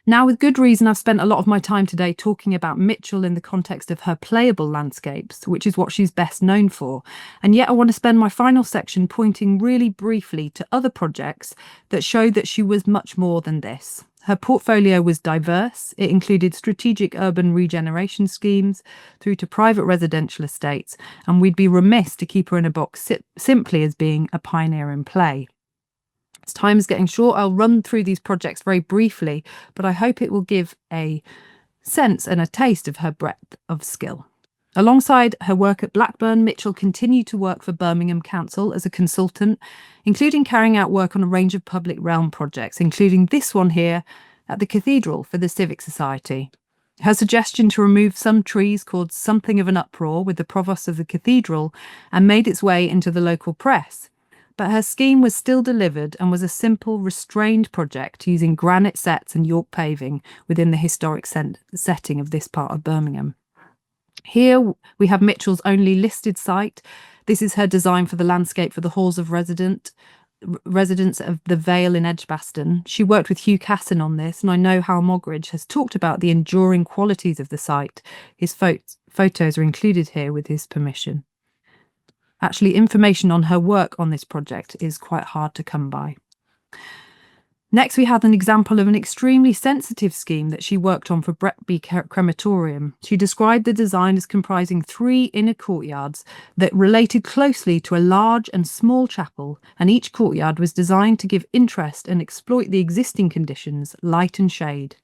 Now, with good reason, I've spent a lot of my time today talking about Mitchell in the context of her playable landscapes, which is what she's best known for. And yet I want to spend my final section pointing really briefly to other projects that show that she was much more than this. Her portfolio was diverse. It included strategic urban regeneration schemes through to private residential estates, and we'd be remiss to keep her in a box simply as being a pioneer in play. As time is getting short, I'll run through these projects very briefly, but I hope it will give a sense and a taste of her breadth of skill. Alongside her work at Blackburn, Mitchell continued to work for Birmingham Council as a consultant, including carrying out work on a range of public realm projects, including this one here, at the cathedral for the Civic Society. Her suggestion to remove some trees caused something of an uproar with the provost of the cathedral and made its way into the local press. But her scheme was still delivered and was a simple, restrained project using granite sets and York paving within the historic setting of this part of Birmingham. Here we have Mitchell's only listed site. This is her design for the landscape for the halls of residents of the Vale in Edgbaston. She worked with Hugh Casson on this, and I know Hal Moggridge has talked about the enduring qualities of the site. His photos are included here with his permission. Actually, information on her work on this project is quite hard to come by. Next, we have an example of an extremely sensitive scheme that she worked on for Bretby Crematorium. She described the design as comprising 3 inner courtyards that related closely to a large and small chapel, and each courtyard was designed to give interest and exploit the existing conditions, light and shade.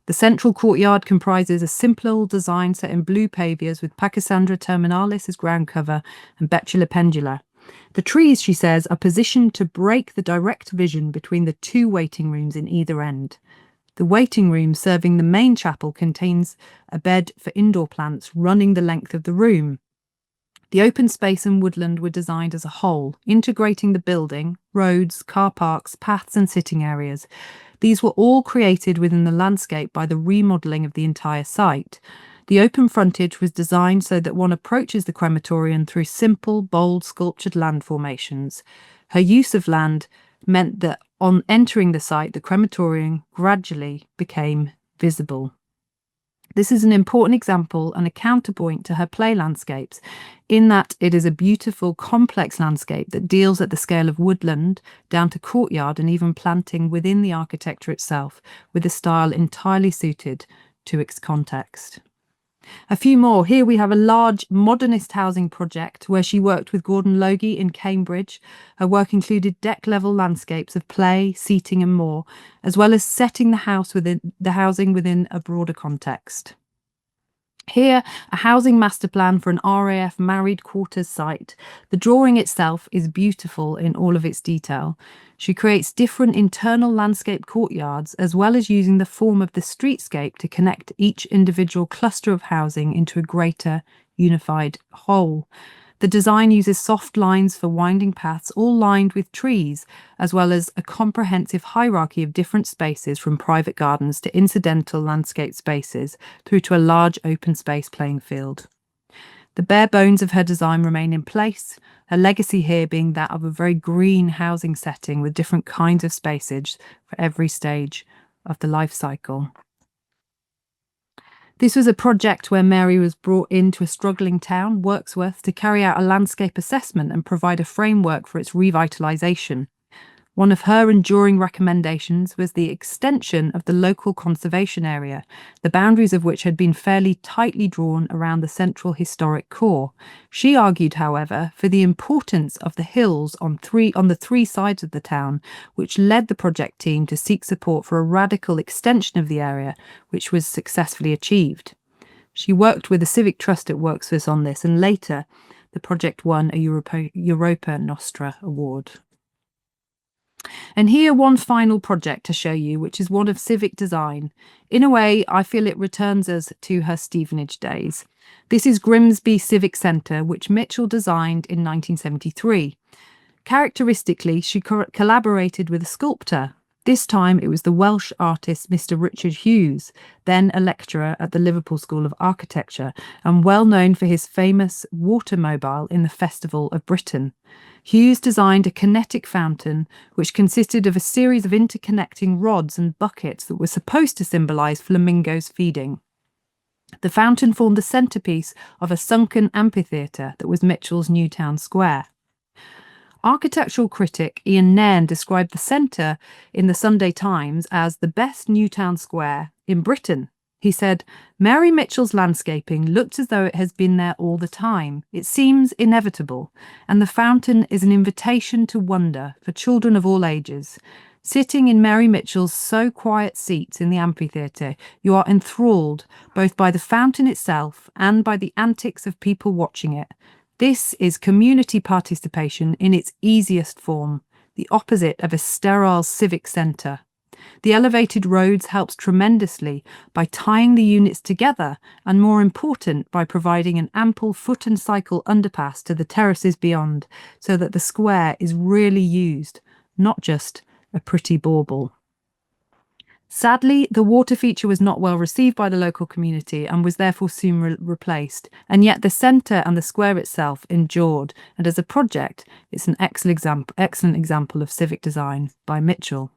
The central courtyard comprises a simple design set in blue pavias with Pachysandra terminalis as ground cover and Betula pendula. The trees, she says, are positioned to break the direct vision between the 2 waiting rooms in either end. The waiting room serving the main chapel contains a bed for indoor plants running the length of the room. The open space and woodland were designed as a whole, integrating the building, roads, car parks, paths and sitting areas. These were all created within the landscape by the remodelling of the entire site. The open frontage was designed so that one approaches the crematorium through simple, bold, sculptured land formations. Her use of land meant that on entering the site, the crematorium gradually became visible. This is an important example and a counterpoint to her play landscapes, in that it is a beautiful, complex landscape that deals at the scale of woodland, down to courtyard and even planting within the architecture itself, with a style entirely suited to its context. A few more. Here we have a large modernist housing project where she worked with Gordon Logie in Cambridge. Her work included deck-level landscapes of play, seating and more, as well as setting the housing within a broader context. Here, a housing master plan for an RAF married quarters site. The drawing itself is beautiful in all of its detail. She creates different internal landscape courtyards, as well as using the form of the streetscape to connect each individual cluster of housing into a greater unified whole. The design uses soft lines for winding paths, all lined with trees, as well as a comprehensive hierarchy of different spaces, from private gardens to incidental landscape spaces, through to a large open space playing field. The bare bones of her design remain in place, her legacy here being that of a very green housing setting with different kinds of spaces for every stage of the life cycle. This was a project where Mary was brought into a struggling town, Wirksworth, to carry out a landscape assessment and provide a framework for its revitalisation. One of her enduring recommendations was the extension of the local conservation area, the boundaries of which had been fairly tightly drawn around the central historic core. She argued, however, for the importance of the hills on the 3 sides of the town, which led the project team to seek support for a radical extension of the area, which was successfully achieved. She worked with the Civic Trust at Wirksworth on this, and later the project won a Europa Nostra award. And here, one final project to show you, which is one of civic design. In a way, I feel it returns us to her Stevenage days. This is Grimsby Civic Centre, which Mitchell designed in 1973. Characteristically, she collaborated with a sculptor. This time it was the Welsh artist Mr. Richard Hughes, then a lecturer at the Liverpool School of Architecture and well known for his famous watermobile in the Festival of Britain. Hughes designed a kinetic fountain which consisted of a series of interconnecting rods and buckets that were supposed to symbolise flamingos feeding. The fountain formed the centrepiece of a sunken amphitheatre that was Mitchell's New Town Square. Architectural critic Ian Nairn described the centre in the Sunday Times as the best New Town Square in Britain. He said, "Mary Mitchell's landscaping looked as though it has been there all the time. It seems inevitable, and the fountain is an invitation to wonder for children of all ages. Sitting in Mary Mitchell's so quiet seats in the amphitheatre, you are enthralled both by the fountain itself and by the antics of people watching it. This is community participation in its easiest form, the opposite of a sterile civic centre. The elevated roads helps tremendously by tying the units together and, more important, by providing an ample foot and cycle underpass to the terraces beyond, so that the square is really used, not just a pretty bauble. Sadly, the water feature was not well received by the local community and was therefore soon replaced, and yet the centre and the square itself endured, and as a project, it's an excellent example of civic design by Mitchell.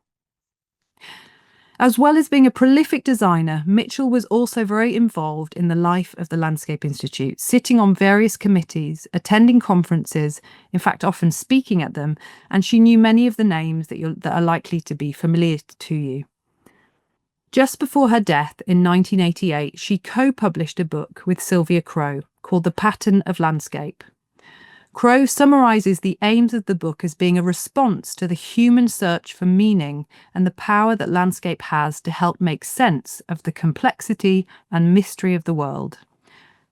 As well as being a prolific designer, Mitchell was also very involved in the life of the Landscape Institute, sitting on various committees, attending conferences, in fact often speaking at them, and she knew many of the names that are likely to be familiar to you. Just before her death in 1988, she co-published a book with Sylvia Crowe called The Pattern of Landscape. Crowe summarises the aims of the book as being a response to the human search for meaning and the power that landscape has to help make sense of the complexity and mystery of the world.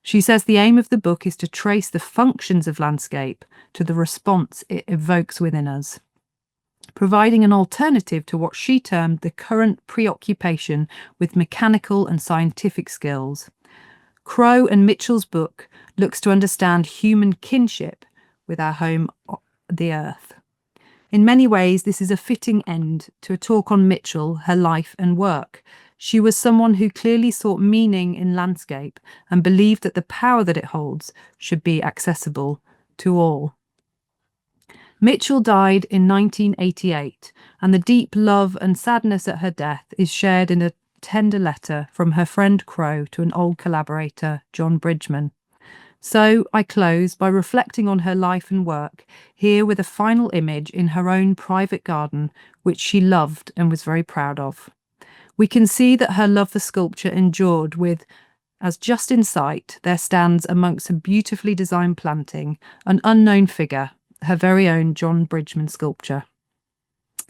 She says the aim of the book is to trace the functions of landscape to the response it evokes within us, providing an alternative to what she termed the current preoccupation with mechanical and scientific skills. Crowe and Mitchell's book looks to understand human kinship with our home, the earth. In many ways, this is a fitting end to a talk on Mitchell, her life and work. She was someone who clearly sought meaning in landscape and believed that the power that it holds should be accessible to all. Mitchell died in 1988, and the deep love and sadness at her death is shared in a tender letter from her friend Crowe to an old collaborator, John Bridgeman. So I close by reflecting on her life and work, here with a final image in her own private garden, which she loved and was very proud of. We can see that her love for sculpture endured with, as just in sight, there stands amongst a beautifully designed planting, an unknown figure, her very own John Bridgeman sculpture.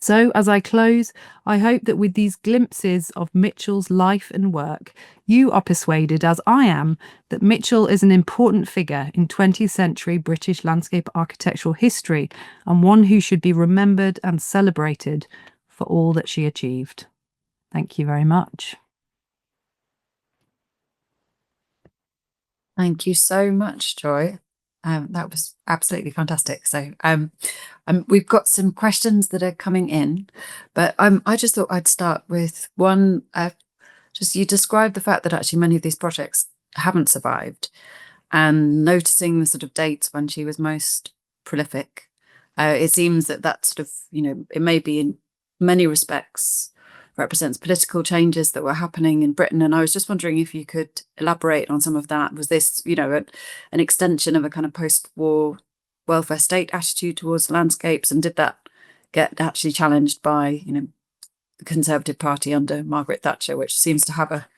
So as I close, I hope that with these glimpses of Mitchell's life and work, you are persuaded, as I am, that Mitchell is an important figure in 20th century British landscape architectural history and one who should be remembered and celebrated for all that she achieved. Thank you very much. Thank you so much, Joy. That was absolutely fantastic. So we've got some questions that are coming in, but I just thought I'd start with one. Just you described the fact that actually many of these projects haven't survived, and noticing the sort of dates when she was most prolific. It seems that sort of, it may be in many respects represents political changes that were happening in Britain. And I was just wondering if you could elaborate on some of that. Was this, an extension of a kind of post-war welfare state attitude towards landscapes? And did that get actually challenged by, the Conservative Party under Margaret Thatcher, which seems to have a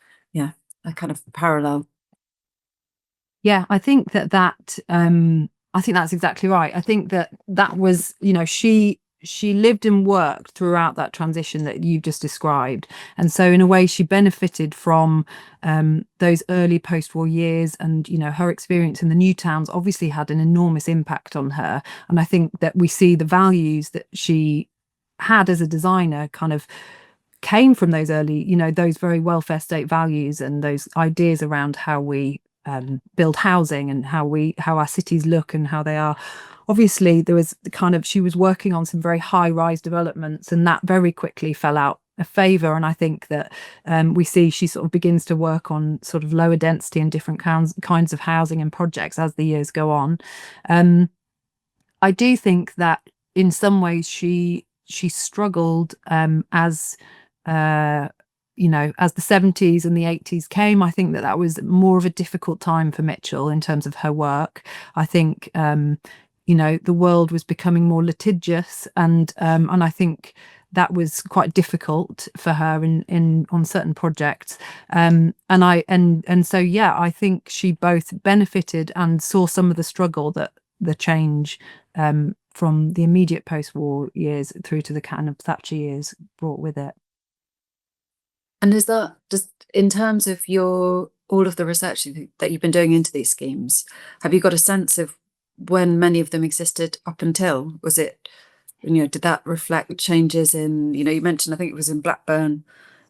kind of parallel? Yeah, I think that I think that's exactly right. I think that was, she lived and worked throughout that transition that you just described. And so in a way, she benefited from those early post-war years, and, her experience in the new towns obviously had an enormous impact on her. And I think that we see the values that she had as a designer kind of came from those early, those very welfare state values and those ideas around how we build housing and how our cities look and how they are. Obviously, there was she was working on some very high-rise developments, and that very quickly fell out of favour. And I think that we see she sort of begins to work on sort of lower density and different kinds of housing and projects as the years go on. I do think that in some ways she struggled as the 70s and the 80s came. I think that was more of a difficult time for Mitchell in terms of her work. I think the world was becoming more litigious, and I think that was quite difficult for her on certain projects. I think she both benefited and saw some of the struggle that the change from the immediate post-war years through to the kind of Thatcher years brought with it. And is that just in terms of all of the research that you've been doing into these schemes, have you got a sense of when many of them existed up until? Was it did that reflect changes in, you mentioned, I think it was in Blackburn,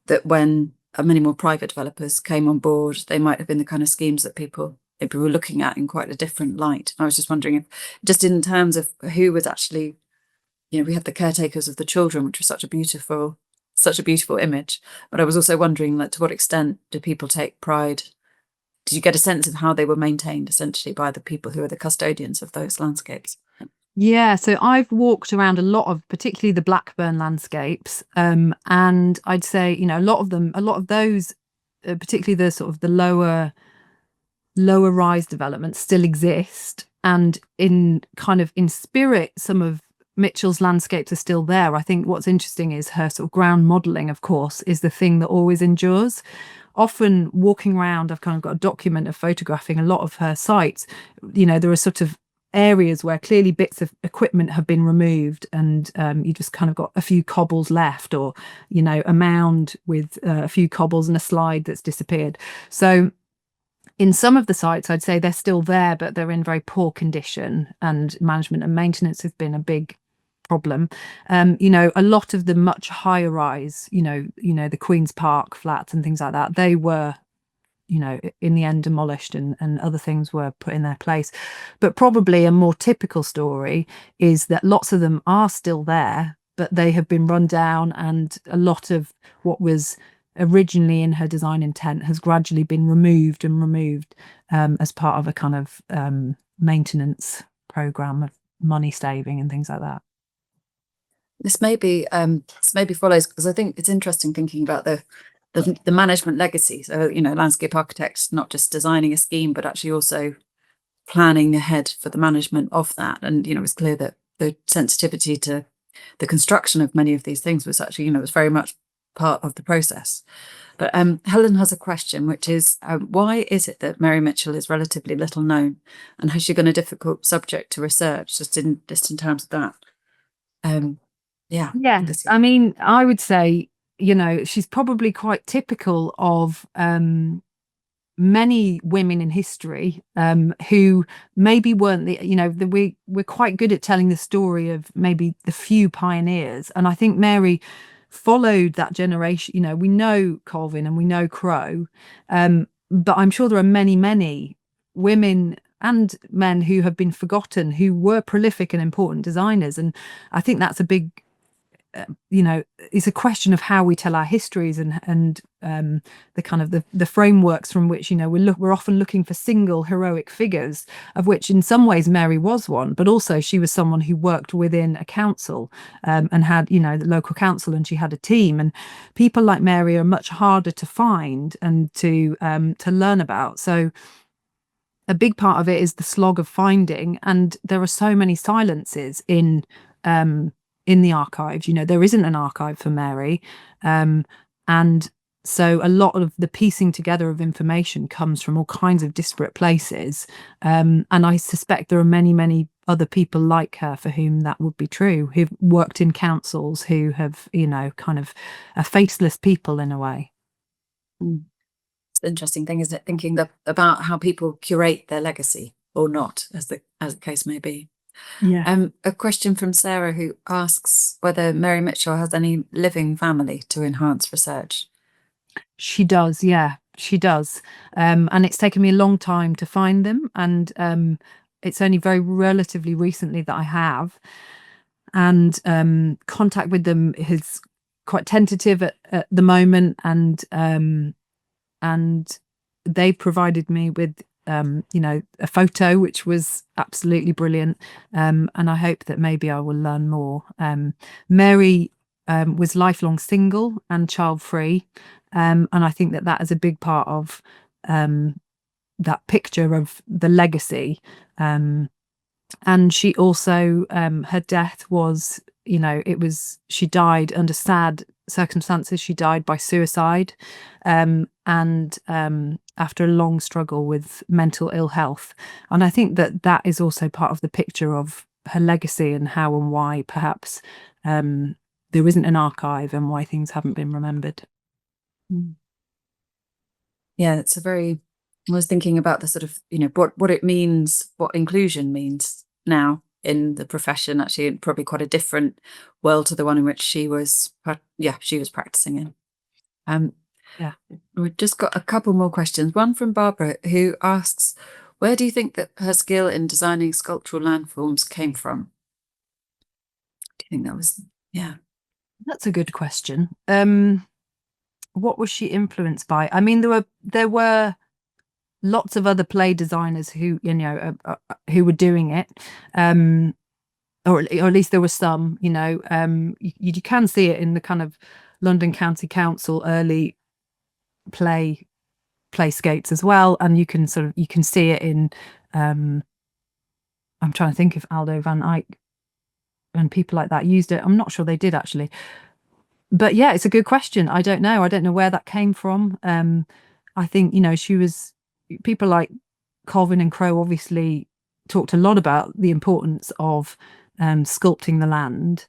that when many more private developers came on board, they might have been the kind of schemes that people maybe were looking at in quite a different light. I was just wondering if, just in terms of who was actually, we had the caretakers of the children, which was such a beautiful image. But I was also wondering, like, to what extent do people take pride? Did you get a sense of how they were maintained essentially by the people who are the custodians of those landscapes? Yeah, so I've walked around a lot of, particularly the Blackburn landscapes, and I'd say, a lot of those, particularly the sort of the lower rise developments still exist, and in spirit, some of Mitchell's landscapes are still there. I think what's interesting is her sort of ground modelling, of course, is the thing that always endures. Often walking around, I've kind of got a document of photographing a lot of her sites. There are sort of areas where clearly bits of equipment have been removed, and you just kind of got a few cobbles left, or a mound with a few cobbles and a slide that's disappeared. So in some of the sites, I'd say they're still there, but they're in very poor condition, and management and maintenance has been a big problem. A lot of the much higher rise, the Queen's Park flats and things like that, they were in the end demolished, and other things were put in their place. But probably a more typical story is that lots of them are still there, but they have been run down, and a lot of what was originally in her design intent has gradually been removed as part of a kind of maintenance program of money saving and things like that. This maybe follows, because I think it's interesting thinking about the management legacy. So, landscape architects not just designing a scheme, but actually also planning ahead for the management of that. And, it's clear that the sensitivity to the construction of many of these things was actually, was very much part of the process. But Helen has a question, which is, why is it that Mary Mitchell is relatively little known, and has she been a difficult subject to research, just in terms of that? Yeah. I mean, I would say, she's probably quite typical of many women in history who maybe weren't we're quite good at telling the story of maybe the few pioneers, and I think Mary followed that generation. We know Colvin and we know Crowe, but I'm sure there are many women and men who have been forgotten, who were prolific and important designers. And I think that's a big it's a question of how we tell our histories, and the kind of the frameworks from which we're often looking for single heroic figures, of which in some ways Mary was one, but also she was someone who worked within a council and had the local council, and she had a team, and people like Mary are much harder to find and to learn about. So a big part of it is the slog of finding, and there are so many silences in the archives. There isn't an archive for Mary, and so a lot of the piecing together of information comes from all kinds of disparate places, and I suspect there are many other people like her for whom that would be true, who've worked in councils, who have kind of a faceless people in a way. It's the interesting thing, isn't it, thinking about how people curate their legacy or not, as the case may be. Yeah. A question from Sarah, who asks whether Mary Mitchell has any living family to enhance research. She does, yeah, she does. And it's taken me a long time to find them, and it's only very relatively recently that I have. And contact with them is quite tentative at the moment, and they provided me with a photo which was absolutely brilliant, and I hope that maybe I will learn more. Mary was lifelong single and child free, and I think that is a big part of that picture of the legacy. And she also her death was, she died under sad circumstances. She died by suicide, and after a long struggle with mental ill health. And I think that is also part of the picture of her legacy, and how and why perhaps there isn't an archive, and why things haven't been remembered. Yeah, I was thinking about the sort of, what it means, what inclusion means now in the profession, actually, and probably quite a different world to the one in which she was practicing in. Yeah. We've just got a couple more questions. One from Barbara, who asks, where do you think that her skill in designing sculptural landforms came from? Do you think that was, That's a good question. What was she influenced by? I mean, there were lots of other play designers who, who were doing it, or at least there were some. You can see it in the kind of London County Council early playscapes as well, and you can see it in. I'm trying to think if Aldo van Eyck and people like that used it. I'm not sure they did actually. But yeah, it's a good question. I don't know where that came from. I think, people like Colvin and Crowe obviously talked a lot about the importance of sculpting the land.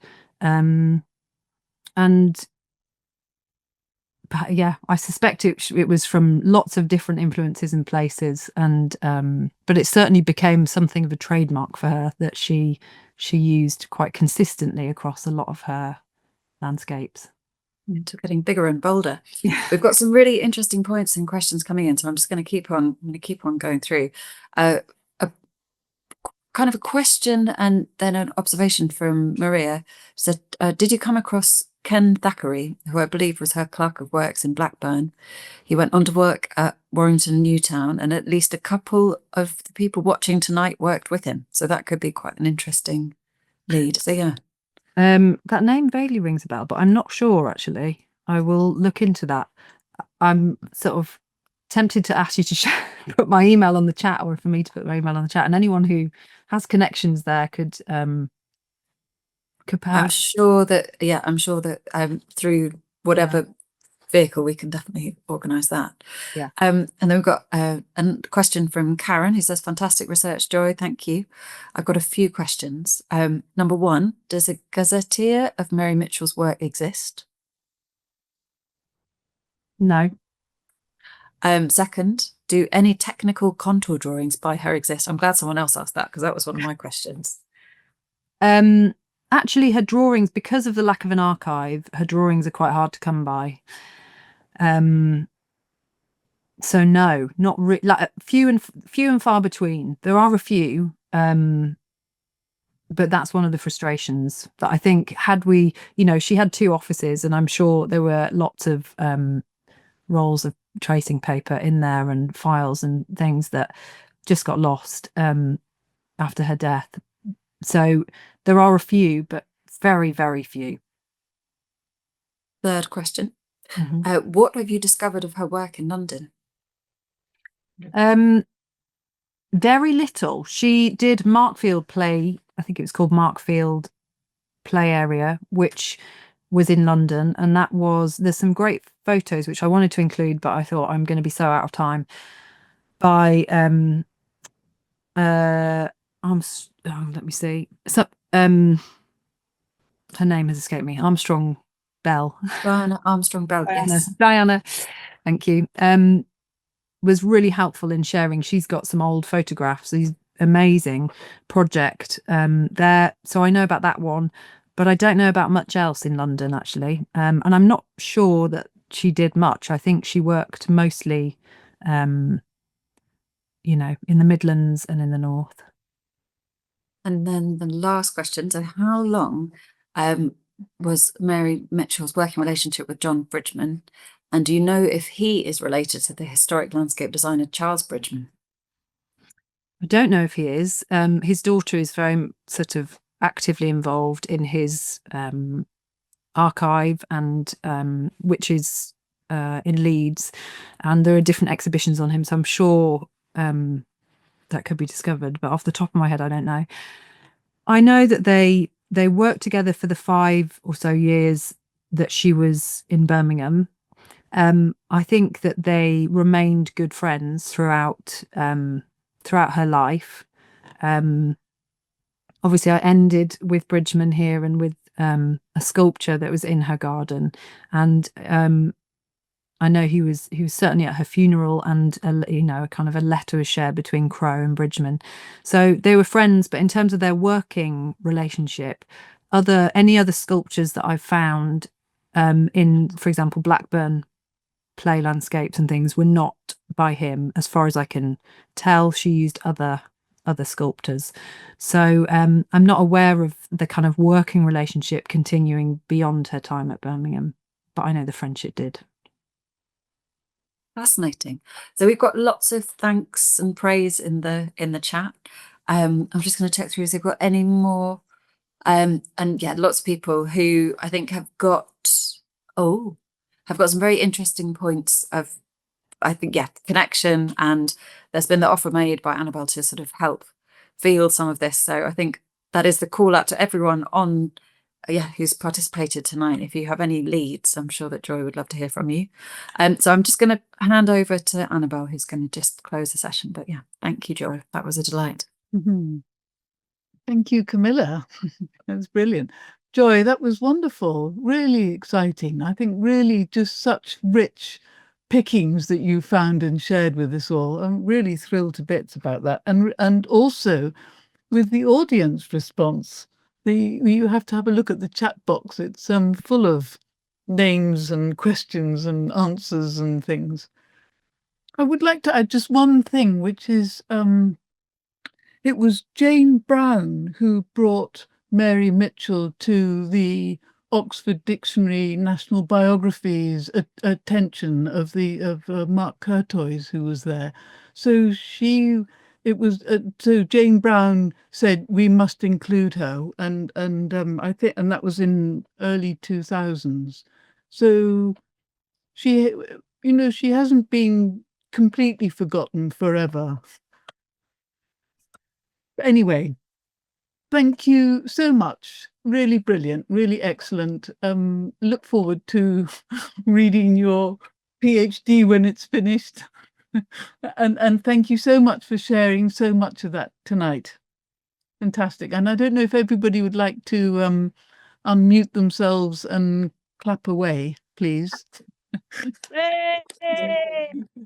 But yeah, I suspect it was from lots of different influences and places, but it certainly became something of a trademark for her that she used quite consistently across a lot of her landscapes. Into getting bigger and bolder. Yeah. We've got some really interesting points and questions coming in, so I'm just going to keep on going through. A kind of a question and then an observation from Maria said, did you come across Ken Thackeray, who I believe was her clerk of works in Blackburn? He went on to work at Warrington New Town, and at least a couple of the people watching tonight worked with him, so that could be quite an interesting lead. So yeah. That name vaguely rings a bell, but I'm not sure actually. I will look into that. I'm sort of tempted to ask you to put my email on the chat, or for me to put my email on the chat, and anyone who has connections there could perhaps. I'm sure that through whatever vehicle we can definitely organise that. Yeah. And then we've got a question from Karen, who says, fantastic research, Joy, thank you. I've got a few questions. Number one, does a gazetteer of Mary Mitchell's work exist? No. Second, do any technical contour drawings by her exist? I'm glad someone else asked that, because that was one of my questions. Actually, her drawings, because of the lack of an archive, her drawings are quite hard to come by. So no, not like few and far between. There are a few, but that's one of the frustrations that I think, had we, she had 2 offices, and I'm sure there were lots of rolls of tracing paper in there and files and things that just got lost after her death. So there are a few, but very, very few. Third question. What have you discovered of her work in London? Very little. She did Markfield Play, I think it was called Markfield Play Area, which was in London, and there's some great photos which I wanted to include, but I thought I'm going to be so out of time, by let me see. So her name has escaped me. Armstrong Bell. Diana Armstrong Bell. Yes. Diana, thank you. Was really helpful in sharing. She's got some old photographs. These amazing project there. So I know about that one, but I don't know about much else in London actually. And I'm not sure that she did much. I think she worked mostly, in the Midlands and in the North. And then the last question. So how long was Mary Mitchell's working relationship with John Bridgeman? And do you know if he is related to the historic landscape designer Charles Bridgeman? I don't know if he is. His daughter is very sort of actively involved in his archive, and which is in Leeds, and there are different exhibitions on him, so I'm sure that could be discovered, but off the top of my head I don't know. I know that they worked together for the 5 or so years that she was in Birmingham. I think that they remained good friends throughout her life. Obviously I ended with Bridgeman here, and with a sculpture that was in her garden, and I know he was certainly at her funeral, and a kind of a letter was shared between Crowe and Bridgeman. So they were friends, but in terms of their working relationship, any other sculptures that I've found in, for example, Blackburn play landscapes and things were not by him, as far as I can tell. She used other sculptors. So I'm not aware of the kind of working relationship continuing beyond her time at Birmingham, but I know the friendship did. Fascinating. So we've got lots of thanks and praise in the chat. I'm just going to check through if we've got any more. And yeah, lots of people who I think have got some very interesting points of, I think, yeah, connection. And there's been the offer made by Annabelle to sort of help field some of this. So I think that is the call out to everyone on, who's participated tonight. If you have any leads, I'm sure that Joy would love to hear from you. So I'm just going to hand over to Annabelle, who's going to just close the session. But yeah, thank you, Joy. That was a delight. Mhm. Thank you, Camilla. That was brilliant. Joy, that was wonderful. Really exciting. I think really just such rich pickings that you found and shared with us all. I'm really thrilled to bits about that. And also with the audience response, you have to have a look at the chat box. It's full of names and questions and answers and things. I would like to add just one thing, which is it was Jane Brown who brought Mary Mitchell to the Oxford Dictionary National Biographies attention of Mark Curtois, who was there. So so Jane Brown said we must include her, and I think, and that was in early 2000s. So she hasn't been completely forgotten forever. But anyway, thank you so much. Really brilliant, really excellent. Look forward to reading your PhD when it's finished. And thank you so much for sharing so much of that tonight. Fantastic. And I don't know if everybody would like to unmute themselves and clap away, please.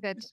Good.